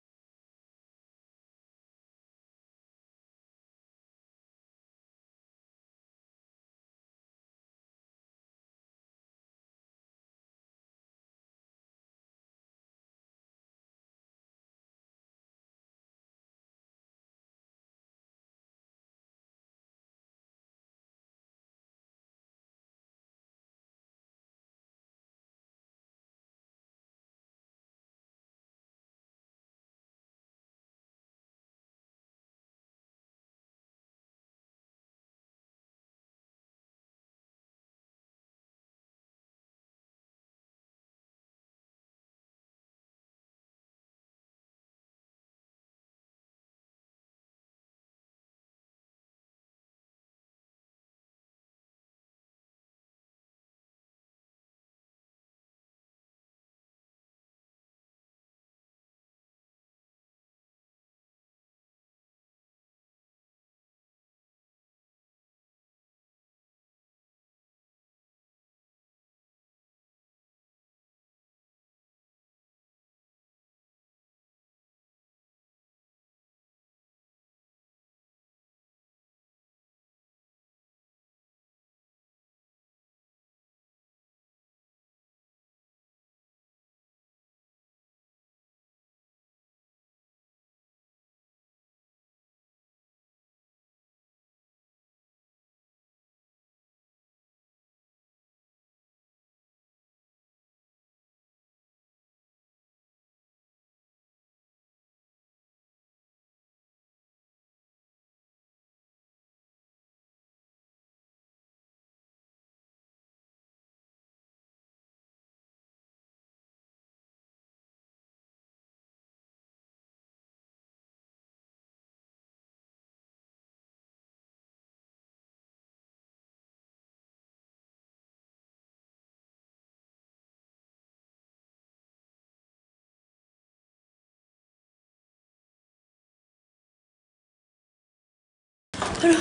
Speaker 7: Aduh,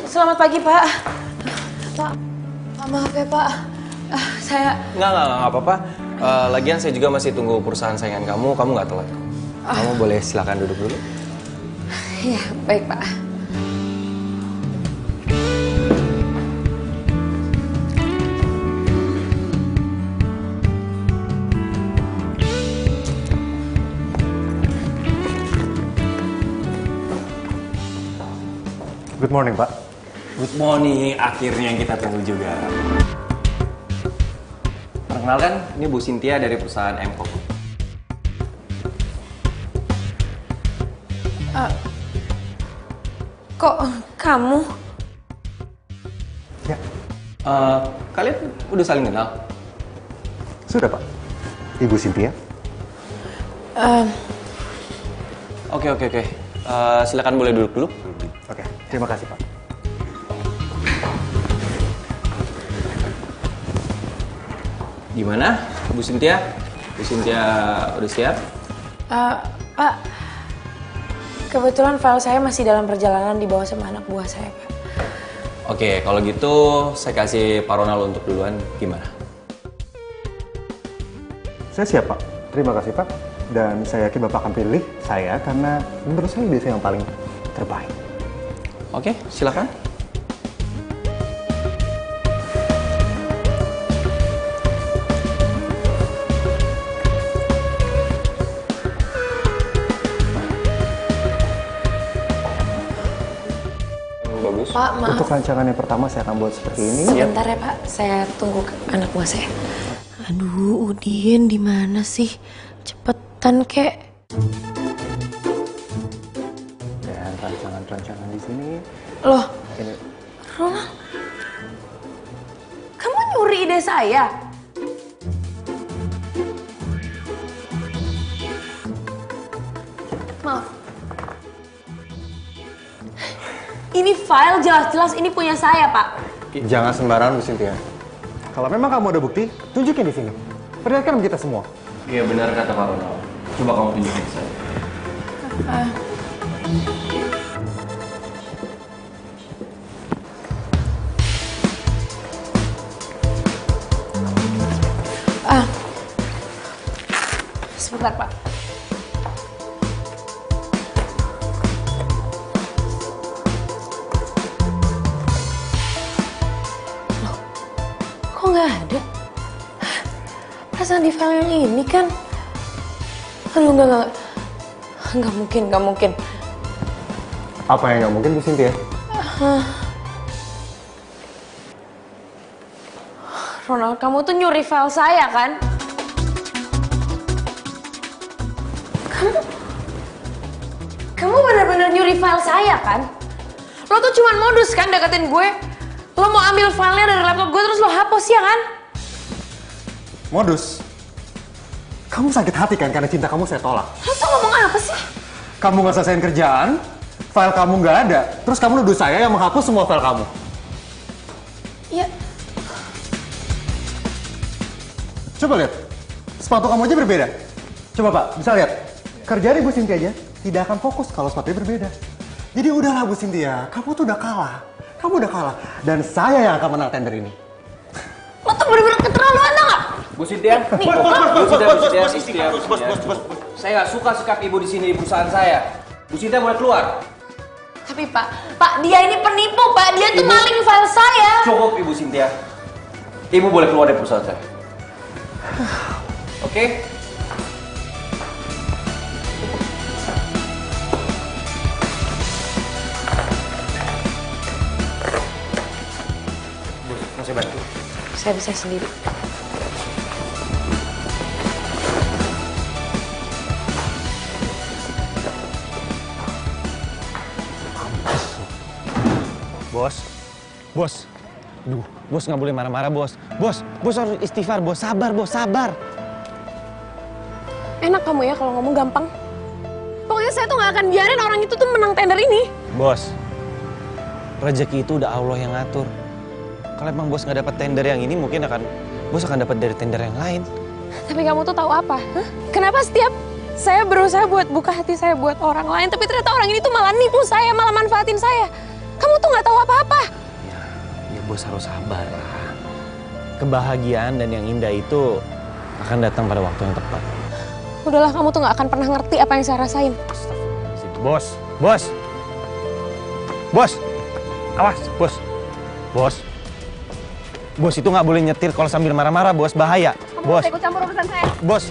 Speaker 7: selamat pagi Pak. Pak, maaf ya Pak. Saya...
Speaker 11: Nggak apa-apa. Lagian saya juga masih tunggu perusahaan saingan kamu nggak telat. Kamu boleh silakan duduk dulu.
Speaker 7: Iya, baik Pak.
Speaker 11: Good morning, Pak.
Speaker 12: Good morning, akhirnya yang kita tunggu juga.
Speaker 11: Perkenalkan, ini Bu Cynthia dari perusahaan MCO.
Speaker 7: Kok kamu?
Speaker 11: Ya. Kalian udah saling kenal? Sudah, Pak. Ibu Cynthia? Oke. Silakan boleh duduk dulu. Oke, terima kasih, Pak. Gimana, Bu Cynthia? Bu Cynthia udah siap?
Speaker 7: Pak, kebetulan file saya masih dalam perjalanan dibawa sama anak buah saya, Pak.
Speaker 11: Oke, kalau gitu saya kasih Pak Ronald untuk duluan. Gimana?
Speaker 13: Saya siap, Pak. Terima kasih, Pak. Dan saya yakin Bapak akan pilih saya karena menurut saya dia yang paling terbaik.
Speaker 11: Oke, silakan. Bagus.
Speaker 7: Pak, maaf.
Speaker 13: Untuk rancangan yang pertama saya akan buat seperti ini.
Speaker 7: Sebentar ya, Pak. Saya tunggu anak buah saya. Aduh, Udin di mana sih? Cepetan, kek.
Speaker 13: Dan rancangan di sini.
Speaker 7: Loh,
Speaker 13: Ini.
Speaker 7: Ronald, kamu nyuri ide saya? Maaf. Ini file jelas-jelas ini punya saya, Pak.
Speaker 13: Jangan sembarangan, Bu Cynthia. Kalau memang kamu ada bukti, tunjukin di sini. Perlihatkan kita semua.
Speaker 11: Iya, benar kata Pak Ronald. Coba kamu tunjukin ke saya.
Speaker 7: Sebentar, Pak. Loh, kok nggak ada? Perasaan di file yang ini kan? Aduh, nggak mungkin.
Speaker 13: Apa yang nggak mungkin, Bu Cynthia?
Speaker 7: Ronald, kamu tuh nyuri file saya kan? Kamu benar-benar nyuri file saya kan? Lo tuh cuman modus kan deketin gue? Lo mau ambil filenya dari laptop gue terus lo hapus ya kan?
Speaker 13: Modus. Kamu sakit hati kan karena cinta kamu saya tolak.
Speaker 7: Lo tuh ngomong apa sih?
Speaker 13: Kamu nggak selesaiin kerjaan, file kamu nggak ada, terus kamu nuduh saya yang menghapus semua file kamu.
Speaker 7: Ya.
Speaker 13: Coba lihat, sepatu kamu aja berbeda. Coba Pak, bisa lihat. Kerjaan Ibu Cynthia aja tidak akan fokus kalau sepatunya berbeda. Jadi udahlah Bu Cynthia, kamu tuh udah kalah. Kamu udah kalah. Dan saya yang akan menang tender ini.
Speaker 7: Lo tuh bener-bener keterlaluan nggak?
Speaker 11: Bu Cynthia,
Speaker 12: Bos. Saya nggak suka sikap ibu di sini di perusahaan saya. Bu Cynthia boleh keluar.
Speaker 7: Tapi Pak, dia ini penipu Pak. Dia tuh maling file saya.
Speaker 12: Cukup Ibu Cynthia. Ibu boleh keluar dari perusahaan saya. Oke? Bos, mau saya bantu?
Speaker 7: Saya bisa sendiri.
Speaker 1: Bos. Duh, bos nggak boleh marah-marah, bos. Bos harus istighfar, bos. Sabar.
Speaker 7: Enak kamu ya kalau ngomong gampang. Pokoknya saya tuh nggak akan biarin orang itu tuh menang tender ini.
Speaker 1: Bos, rezeki itu udah Allah yang ngatur. Kalau emang bos nggak dapat tender yang ini, mungkin bos akan dapat dari tender yang lain.
Speaker 7: Tapi kamu tuh tahu apa? Hah? Kenapa setiap saya berusaha buat buka hati saya buat orang lain, tapi ternyata orang ini tuh malah nipu saya, malah manfaatin saya. tuh nggak tahu apa-apa.
Speaker 1: Ya bos harus sabar lah. Kebahagiaan dan yang indah itu akan datang pada waktu yang tepat.
Speaker 7: Udahlah, kamu tuh nggak akan pernah ngerti apa yang saya rasain.
Speaker 1: Bos, bos, bos, awas, bos, bos, bos itu nggak boleh nyetir kalau sambil marah-marah, bos, bahaya,
Speaker 7: Kamu
Speaker 1: bos,
Speaker 7: nggak ikut campur urusan saya.
Speaker 1: bos.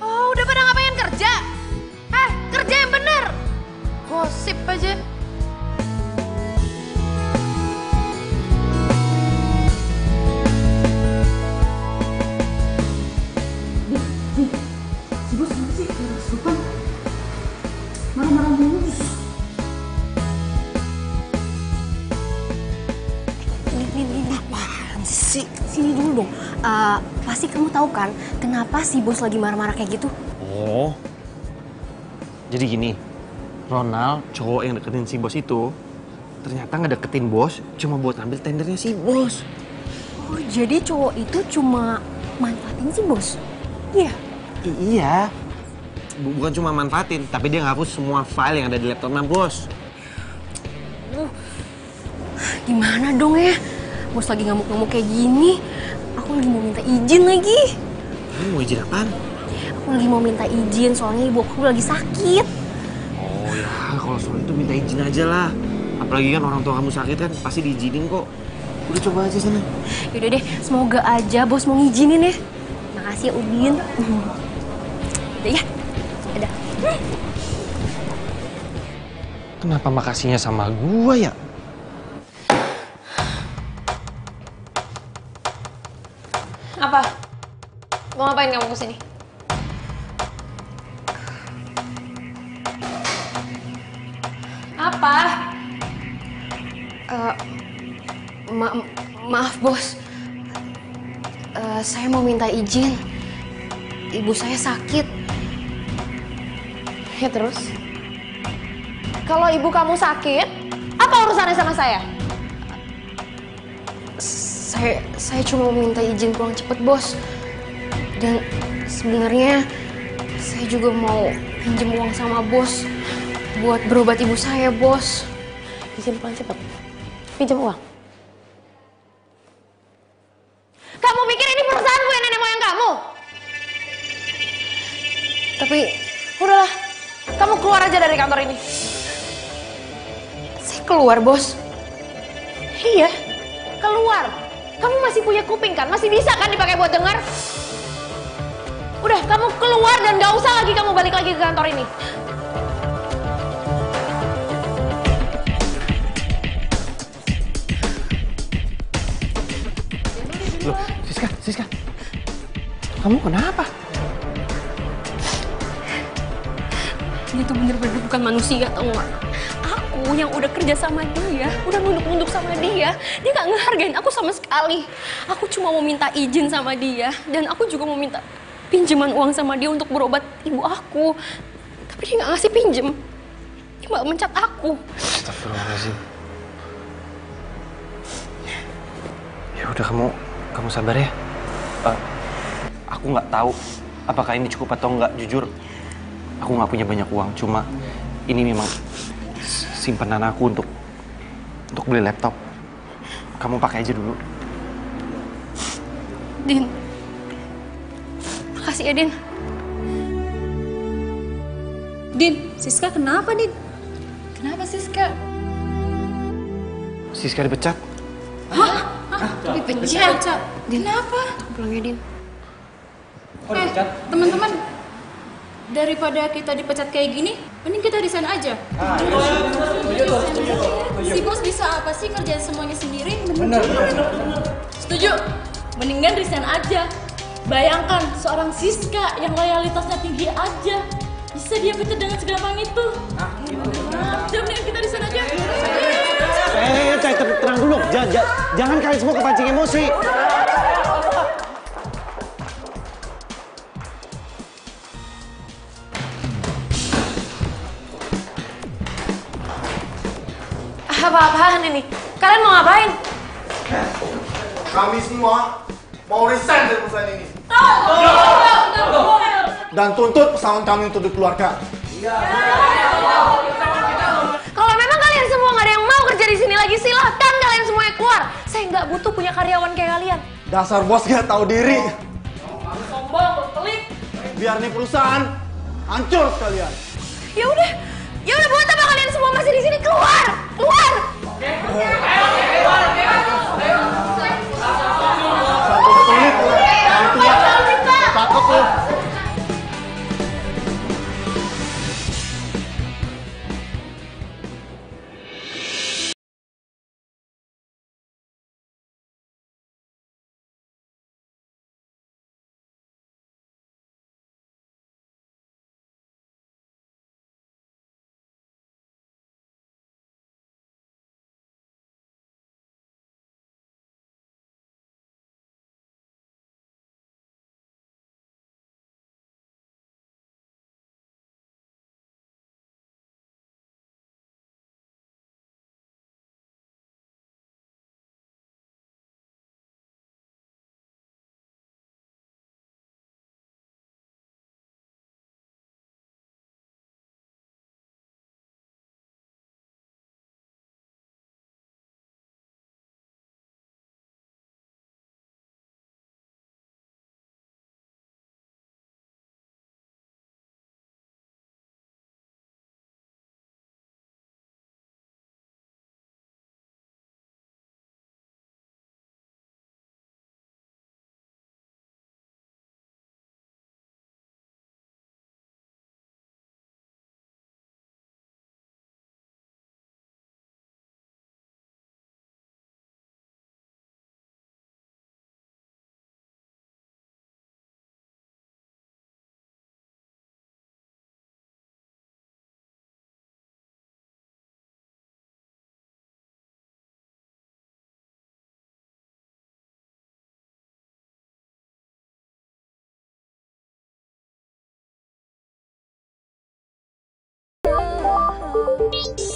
Speaker 6: Oh, udah pada ngapain kerja? Kerja yang bener. Gosip aja.
Speaker 8: Si bos mana sih? Kesurupan. Marah-marah mulu.
Speaker 6: Apaan sih? Sini dulu dong. Pasti kamu tahu kan kenapa si bos lagi marah-marah kayak gitu?
Speaker 1: Oh, jadi gini, Ronald, cowok yang deketin si bos itu, ternyata ngedeketin bos cuma buat ambil tendernya si bos.
Speaker 6: Oh, jadi cowok itu cuma manfaatin si bos? Iya.
Speaker 1: Iya. Bukan cuma manfaatin, tapi dia ngapus semua file yang ada di laptopnya bos.
Speaker 6: Gimana dong ya? Bos lagi ngamuk-ngamuk kayak gini. Aku lagi mau minta izin lagi.
Speaker 1: Kamu mau izin apaan?
Speaker 6: Aku lagi mau minta izin soalnya ibu aku lagi sakit.
Speaker 1: Oh ya, kalau soal itu minta izin aja lah. Apalagi kan orang tua kamu sakit kan, pasti diizinin kok. Udah coba aja sana.
Speaker 6: Yaudah deh, semoga aja bos mau ngizinin ya. Makasih ya Udin. Udah ya, udah.
Speaker 1: Kenapa makasihnya sama gua ya?
Speaker 7: Apa? Mau ngapain kamu kesini? Apa?
Speaker 6: Maaf bos. Saya mau minta izin. Ibu saya sakit.
Speaker 7: Ya terus? Kalau ibu kamu sakit, apa urusannya sama saya?
Speaker 6: Saya cuma mau minta izin pulang cepet bos. Dan sebenarnya saya juga mau pinjam uang sama bos buat berobat ibu saya bos.
Speaker 7: Izin pulang cepet? Pinjam uang? Kamu pikir ini perusahaan gue nenek moyang kamu?
Speaker 6: Tapi
Speaker 7: udahlah, kamu keluar aja dari kantor ini.
Speaker 6: Saya keluar bos.
Speaker 7: Iya, keluar. Kamu masih punya kuping kan? Masih bisa kan dipakai buat dengar? Udah, kamu keluar dan gak usah lagi kamu balik lagi ke kantor ini.
Speaker 1: Loh, Siska. Kamu kenapa?
Speaker 6: Dia tuh bener-bener bukan manusia, tau gak? Aku yang udah kerja sama dia, udah nunduk-nunduk sama dia gak ngehargain aku sama sekali. Aku cuma mau minta izin sama dia, dan aku juga mau minta pinjaman uang sama dia untuk berobat ibu aku. Tapi dia gak ngasih pinjem. Dia malah mencat aku.
Speaker 1: Astagfirullahaladzim. Ya udah, kamu sabar ya. Aku nggak tahu apakah ini cukup atau nggak. Jujur, aku nggak punya banyak uang. Cuma ini memang simpanan aku untuk beli laptop. Kamu pakai aja dulu.
Speaker 6: Din, makasih ya Din.
Speaker 10: Din, Siska kenapa Din? Kenapa Siska?
Speaker 1: Siska dipecat.
Speaker 10: Hah?
Speaker 6: Dipecat?
Speaker 10: Din, kenapa?
Speaker 6: Pulang ya Din.
Speaker 10: Teman-teman, daripada kita dipecat kayak gini, mending kita resign aja. Si bos bisa apa sih kerjain semuanya sendiri?
Speaker 12: Bener.
Speaker 10: Setuju? Mendingan resign aja. Bayangkan seorang Siska yang loyalitasnya tinggi aja, bisa dia pecat dengan segampang itu. Udah, mendingan kita resign aja.
Speaker 1: Tenang dulu. Jangan kalian semua kepancing emosi.
Speaker 6: Apa-apaan ini? Kalian mau ngapain?
Speaker 13: Kami semua mau resign dari perusahaan ini. Dan tuntut pesangon kami untuk dikeluarkan.
Speaker 6: Kalau memang kalian semua nggak ada yang mau kerja di sini lagi, silahkan kalian semuanya keluar. Saya nggak butuh punya karyawan kayak kalian.
Speaker 13: Dasar bos gak tahu diri.
Speaker 10: Sombong, pelit.
Speaker 13: Biar nih perusahaan hancur sekalian.
Speaker 6: Ya udah buat apa kalian semua masih di sini? Keluar, keluar.
Speaker 13: Takut tuh.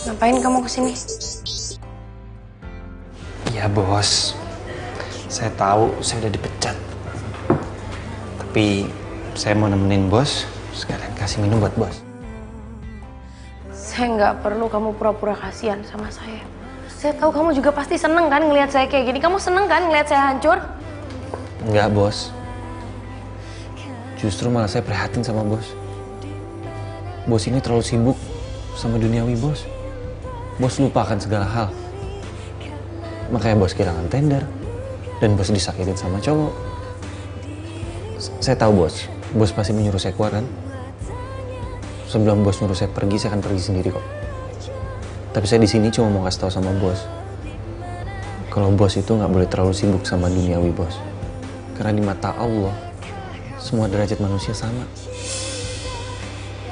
Speaker 6: Ngapain kamu kesini?
Speaker 1: Ya bos, saya tahu saya udah dipecat. Tapi saya mau nemenin bos, sekalian kasih minum buat bos.
Speaker 6: Saya nggak perlu kamu pura-pura kasihan sama saya. Saya tahu kamu juga pasti seneng kan ngelihat saya kayak gini. Kamu seneng kan ngelihat saya hancur?
Speaker 1: Enggak bos, justru malah saya prihatin sama bos. Bos ini terlalu sibuk sama duniawi bos. Bos lupakan segala hal. Makanya bos kehilangan tender dan bos disakitin sama cowok. Saya tahu bos pasti menyuruh saya keluar kan? Sebelum bos nyuruh saya pergi, saya akan pergi sendiri kok. Tapi saya di sini cuma mau kasih tahu sama bos, kalau bos itu nggak boleh terlalu sibuk sama duniawi bos. Karena di mata Allah, semua derajat manusia sama.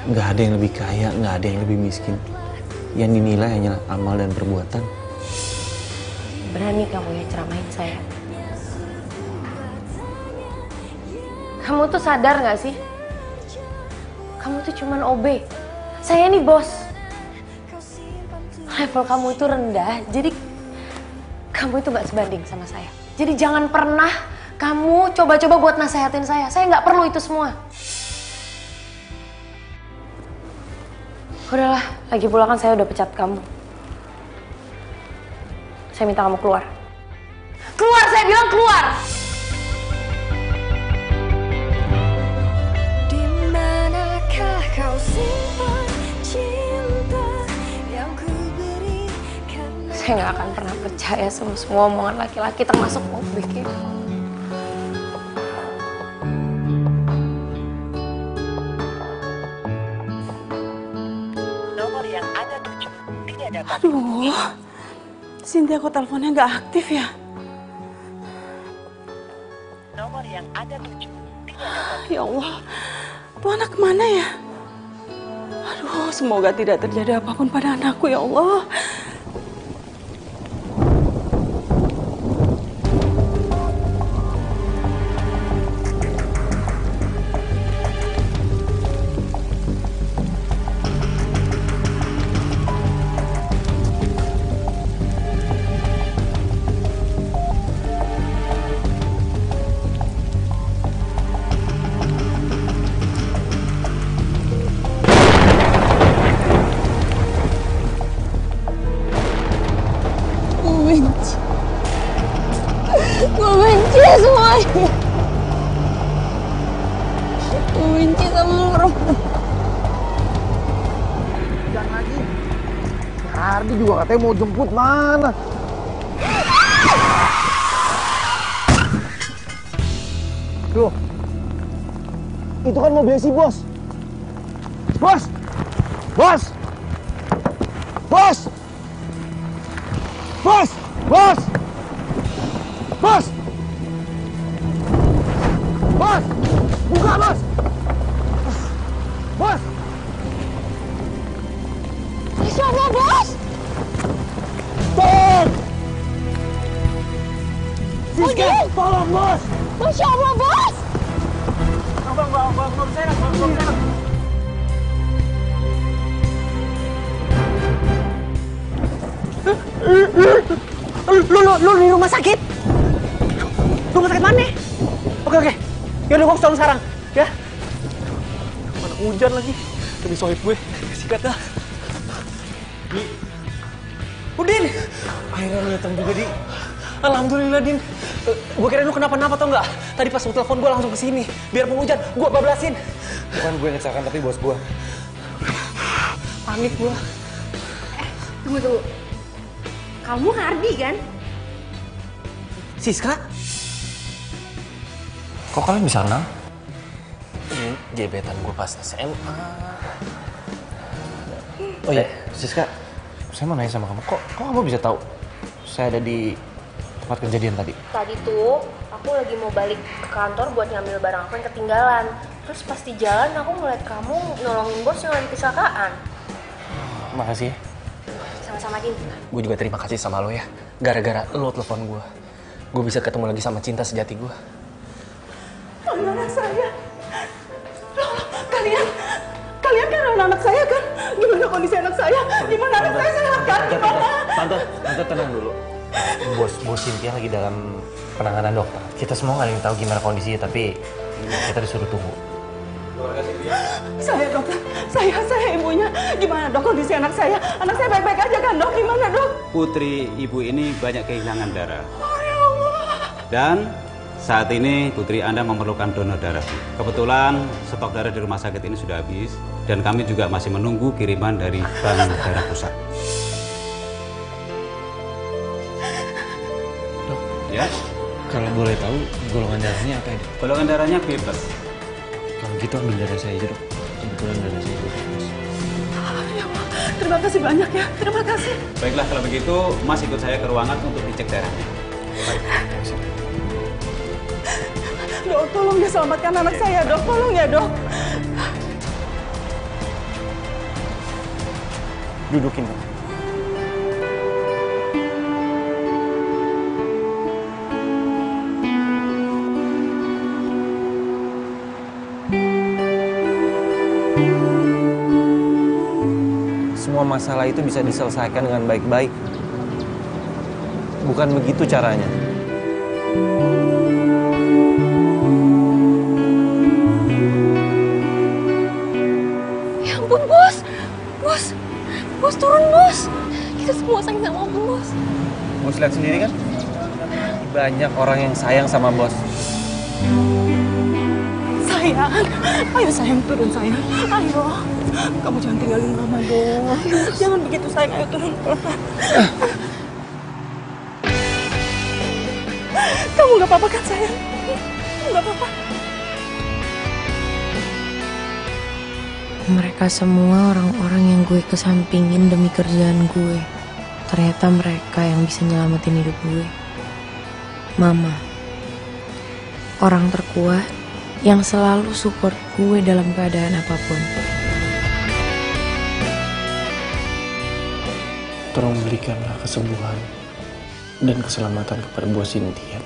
Speaker 1: Nggak ada yang lebih kaya, nggak ada yang lebih miskin. Yang dinilai hanyalah amal dan perbuatan.
Speaker 6: Berani kamu ya ceramahin saya. Kamu tuh sadar nggak sih? Kamu tuh cuman OB. Saya nih bos. Level kamu itu rendah, jadi kamu itu nggak sebanding sama saya. Jadi jangan pernah kamu coba-coba buat nasehatin saya. Saya nggak perlu itu semua. Udahlah, lagi pula kan saya udah pecat kamu. Saya minta kamu keluar. Keluar, saya bilang keluar!
Speaker 14: Dimanakah kau simpan cinta yang ku berikan?
Speaker 6: Saya nggak akan pernah percaya sama semua omongan laki-laki, termasuk OB kayak kamu.
Speaker 8: Aduh, Cynthia kok teleponnya nggak aktif ya?
Speaker 14: Nomor yang ada tujuh tidak dapat.
Speaker 8: Ya Allah, tuh anak kemana ya? Aduh, semoga tidak terjadi apapun pada anakku ya Allah.
Speaker 6: benci sama perempuan.
Speaker 13: Jangan lagi. Ardi juga katanya mau jemput mana? Loh, itu kan mobil si bos. Bos! Bos! Bos! Bos! Bos! Bos! Bos! Buka, bos! Bos!
Speaker 6: Masya Allah, bos!
Speaker 13: Tolong! Siska, tolong, bos!
Speaker 6: Masya Allah, bos!
Speaker 13: Bang, saya
Speaker 5: Lu di rumah sakit? Rumah sakit mana? Oke. Yaudah gua tolong sekarang, ya.
Speaker 1: Mana hujan lagi. Demi sohib gue. Sikat dah.
Speaker 5: Udin!
Speaker 1: Akhirnya lu datang juga, Di.
Speaker 5: Alhamdulillah, Din. Gue kira lu kenapa-napa tau nggak? Tadi pas lu telepon gue langsung kesini. Biar hujan, gue bablasin.
Speaker 1: Bukan gue yang kecelakaan, tapi bos gue.
Speaker 5: Panik gue.
Speaker 7: Tunggu. Kamu Hardi kan?
Speaker 5: Siska?
Speaker 1: Kok kalian bisa kenal? Gebetan gue pas SMA. Oh iya, Siska. Saya mau nanya sama kamu. Kok kamu bisa tahu saya ada di tempat kejadian tadi?
Speaker 7: Tadi tuh aku lagi mau balik ke kantor buat ngambil barang aku yang ketinggalan. Terus pas di jalan aku ngeliat kamu nolongin bos yang lagi kecelakaan.
Speaker 1: Makasih ya.
Speaker 7: Sama-sama, Din.
Speaker 5: Gue juga terima kasih sama lo ya. Gara-gara lo telepon gue bisa ketemu lagi sama cinta sejati gue.
Speaker 8: Anak saya. Loh, kalian kan anak saya kan? Gimana kondisi anak saya? Gimana anak saya sehat kan?
Speaker 1: Tante tenang dulu. Bos Cynthia lagi dalam penanganan dokter. Kita semua nggak ada yang tahu gimana kondisinya, tapi kita disuruh tunggu.
Speaker 8: Saya dokter, saya ibunya. Gimana dok kondisi anak saya? Anak saya baik-baik aja kan dok? Gimana dok?
Speaker 15: Putri ibu ini banyak kehilangan darah.
Speaker 8: Oh ya Allah.
Speaker 15: Dan saat ini putri Anda memerlukan donor darah. Kebetulan stok darah di rumah sakit ini sudah habis. Dan kami juga masih menunggu kiriman dari bank darah pusat.
Speaker 1: Dok,
Speaker 15: ya?
Speaker 1: Kalau boleh tahu golongan darahnya apa ya, Dok?
Speaker 15: Golongan darahnya bebas.
Speaker 1: Kalau gitu ambil darah saya aja, Dok. Kebetulan darah saya bebas.
Speaker 8: Ya Allah, terima kasih banyak ya. Terima kasih.
Speaker 15: Baiklah kalau begitu, Mas ikut saya ke ruangan untuk dicek darahnya. Baik.
Speaker 8: Dok, tolong ya selamatkan anak saya, dok. Tolong ya, dok.
Speaker 1: Dudukin, Dok. Semua masalah itu bisa diselesaikan dengan baik-baik. Bukan begitu caranya.
Speaker 7: Ya ampun, bos. Bos turun, bos. Kita semua sayang sama bos.
Speaker 1: Bos lihat sendiri kan? Banyak orang yang sayang sama bos.
Speaker 8: Sayang, ayo sayang turun sayang. Ayo, kamu jangan tinggalin mama dong. Jangan begitu sayang, ayo turun. Kamu nggak apa-apa kan sayang? Nggak apa-apa.
Speaker 10: Mereka semua orang-orang yang gue kesampingin demi kerjaan gue. Ternyata mereka yang bisa nyelamatin hidup gue. Mama, orang terkuat yang selalu support gue dalam keadaan apapun.
Speaker 1: Tolong berikanlah kesembuhan dan keselamatan kepada Bos Cynthia.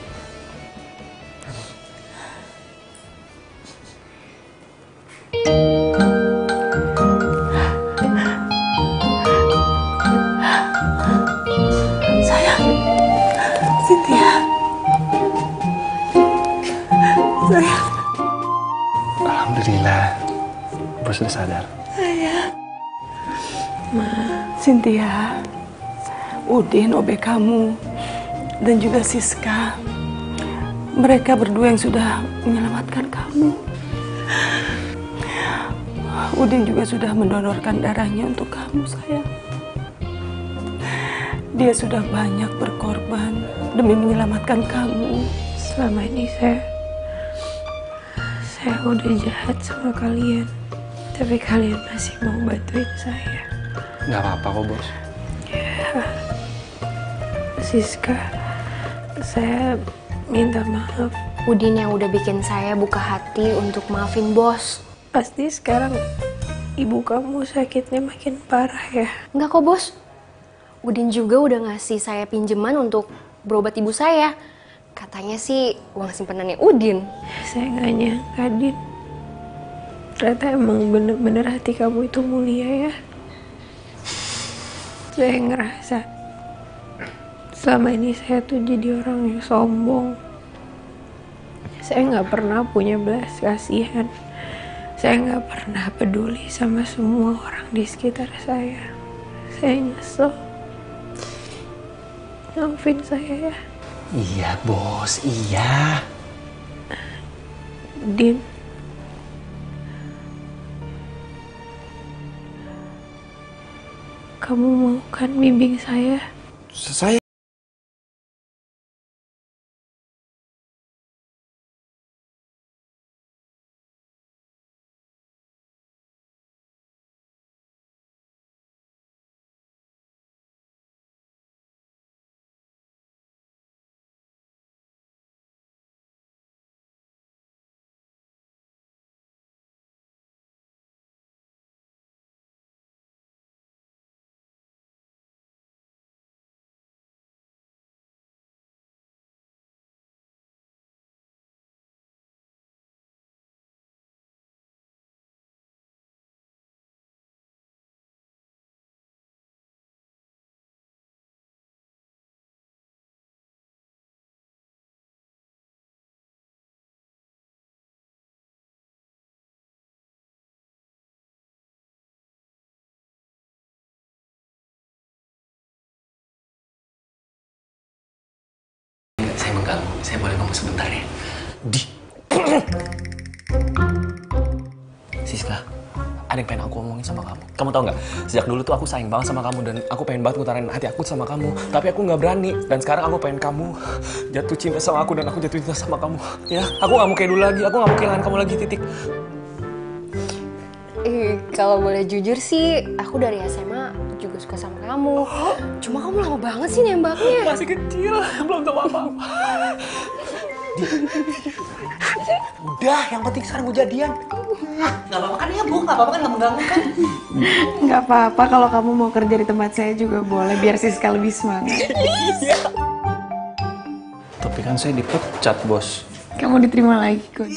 Speaker 8: Sayang, Cynthia. Sayang.
Speaker 1: Alhamdulillah, Bos sudah sadar.
Speaker 8: Sayang. Cynthia, Udin, OB kamu, dan juga Siska. Mereka berdua yang sudah menyelamatkan kamu. Udin juga sudah mendonorkan darahnya untuk kamu, sayang. Dia sudah banyak berkorban demi menyelamatkan kamu.
Speaker 16: Selama ini saya udah jahat sama kalian, tapi kalian masih mau bantuin saya.
Speaker 9: Nggak apa-apa kok, Bos.
Speaker 16: Ya, Siska, saya minta maaf.
Speaker 6: Udin yang udah bikin saya buka hati untuk maafin bos.
Speaker 16: Pasti sekarang ibu kamu sakitnya makin parah ya?
Speaker 6: Enggak kok bos. Udin juga udah ngasih saya pinjaman untuk berobat ibu saya. Katanya sih uang simpenannya Udin.
Speaker 16: Saya nggak nyangka, Din. Ternyata emang bener-bener hati kamu itu mulia ya. Saya ngerasa selama ini saya tuh jadi orang yang sombong. Saya nggak pernah punya belas kasihan. Saya nggak pernah peduli sama semua orang di sekitar saya. Saya nyesel. Maafin saya ya.
Speaker 5: Iya, Bos. Iya.
Speaker 16: Din. Kamu mau kan bimbing saya?
Speaker 1: Saya
Speaker 5: mengganggu. Saya boleh ngomong sebentar ya? Siska, ada yang pengen aku omongin sama kamu. Kamu tau nggak? Sejak dulu tuh aku sayang banget sama kamu dan aku pengen banget ngutarin hati aku sama kamu. Tapi aku nggak berani. Dan sekarang aku pengen kamu jatuh cinta sama aku dan aku jatuh cinta sama kamu. Ya, aku nggak mau kayak dulu lagi. Aku nggak mau kehilangan kamu lagi, titik.
Speaker 6: Kalau boleh jujur sih, aku dari SMA juga suka sama kamu. Cuma kamu lama banget sih nembaknya.
Speaker 5: Masih kecil, belum tahu apa-apa. Udah, yang penting sekarang gue jadian. Gak apa-apa kan ya, Bu? Gak apa-apa kan, gak mengganggu kan?
Speaker 16: Nggak apa-apa kalau kamu mau kerja di tempat saya juga boleh, biar Siska lebih semangat.
Speaker 1: Tapi kan saya dipecat, Bos.
Speaker 16: Kamu diterima lagi kok.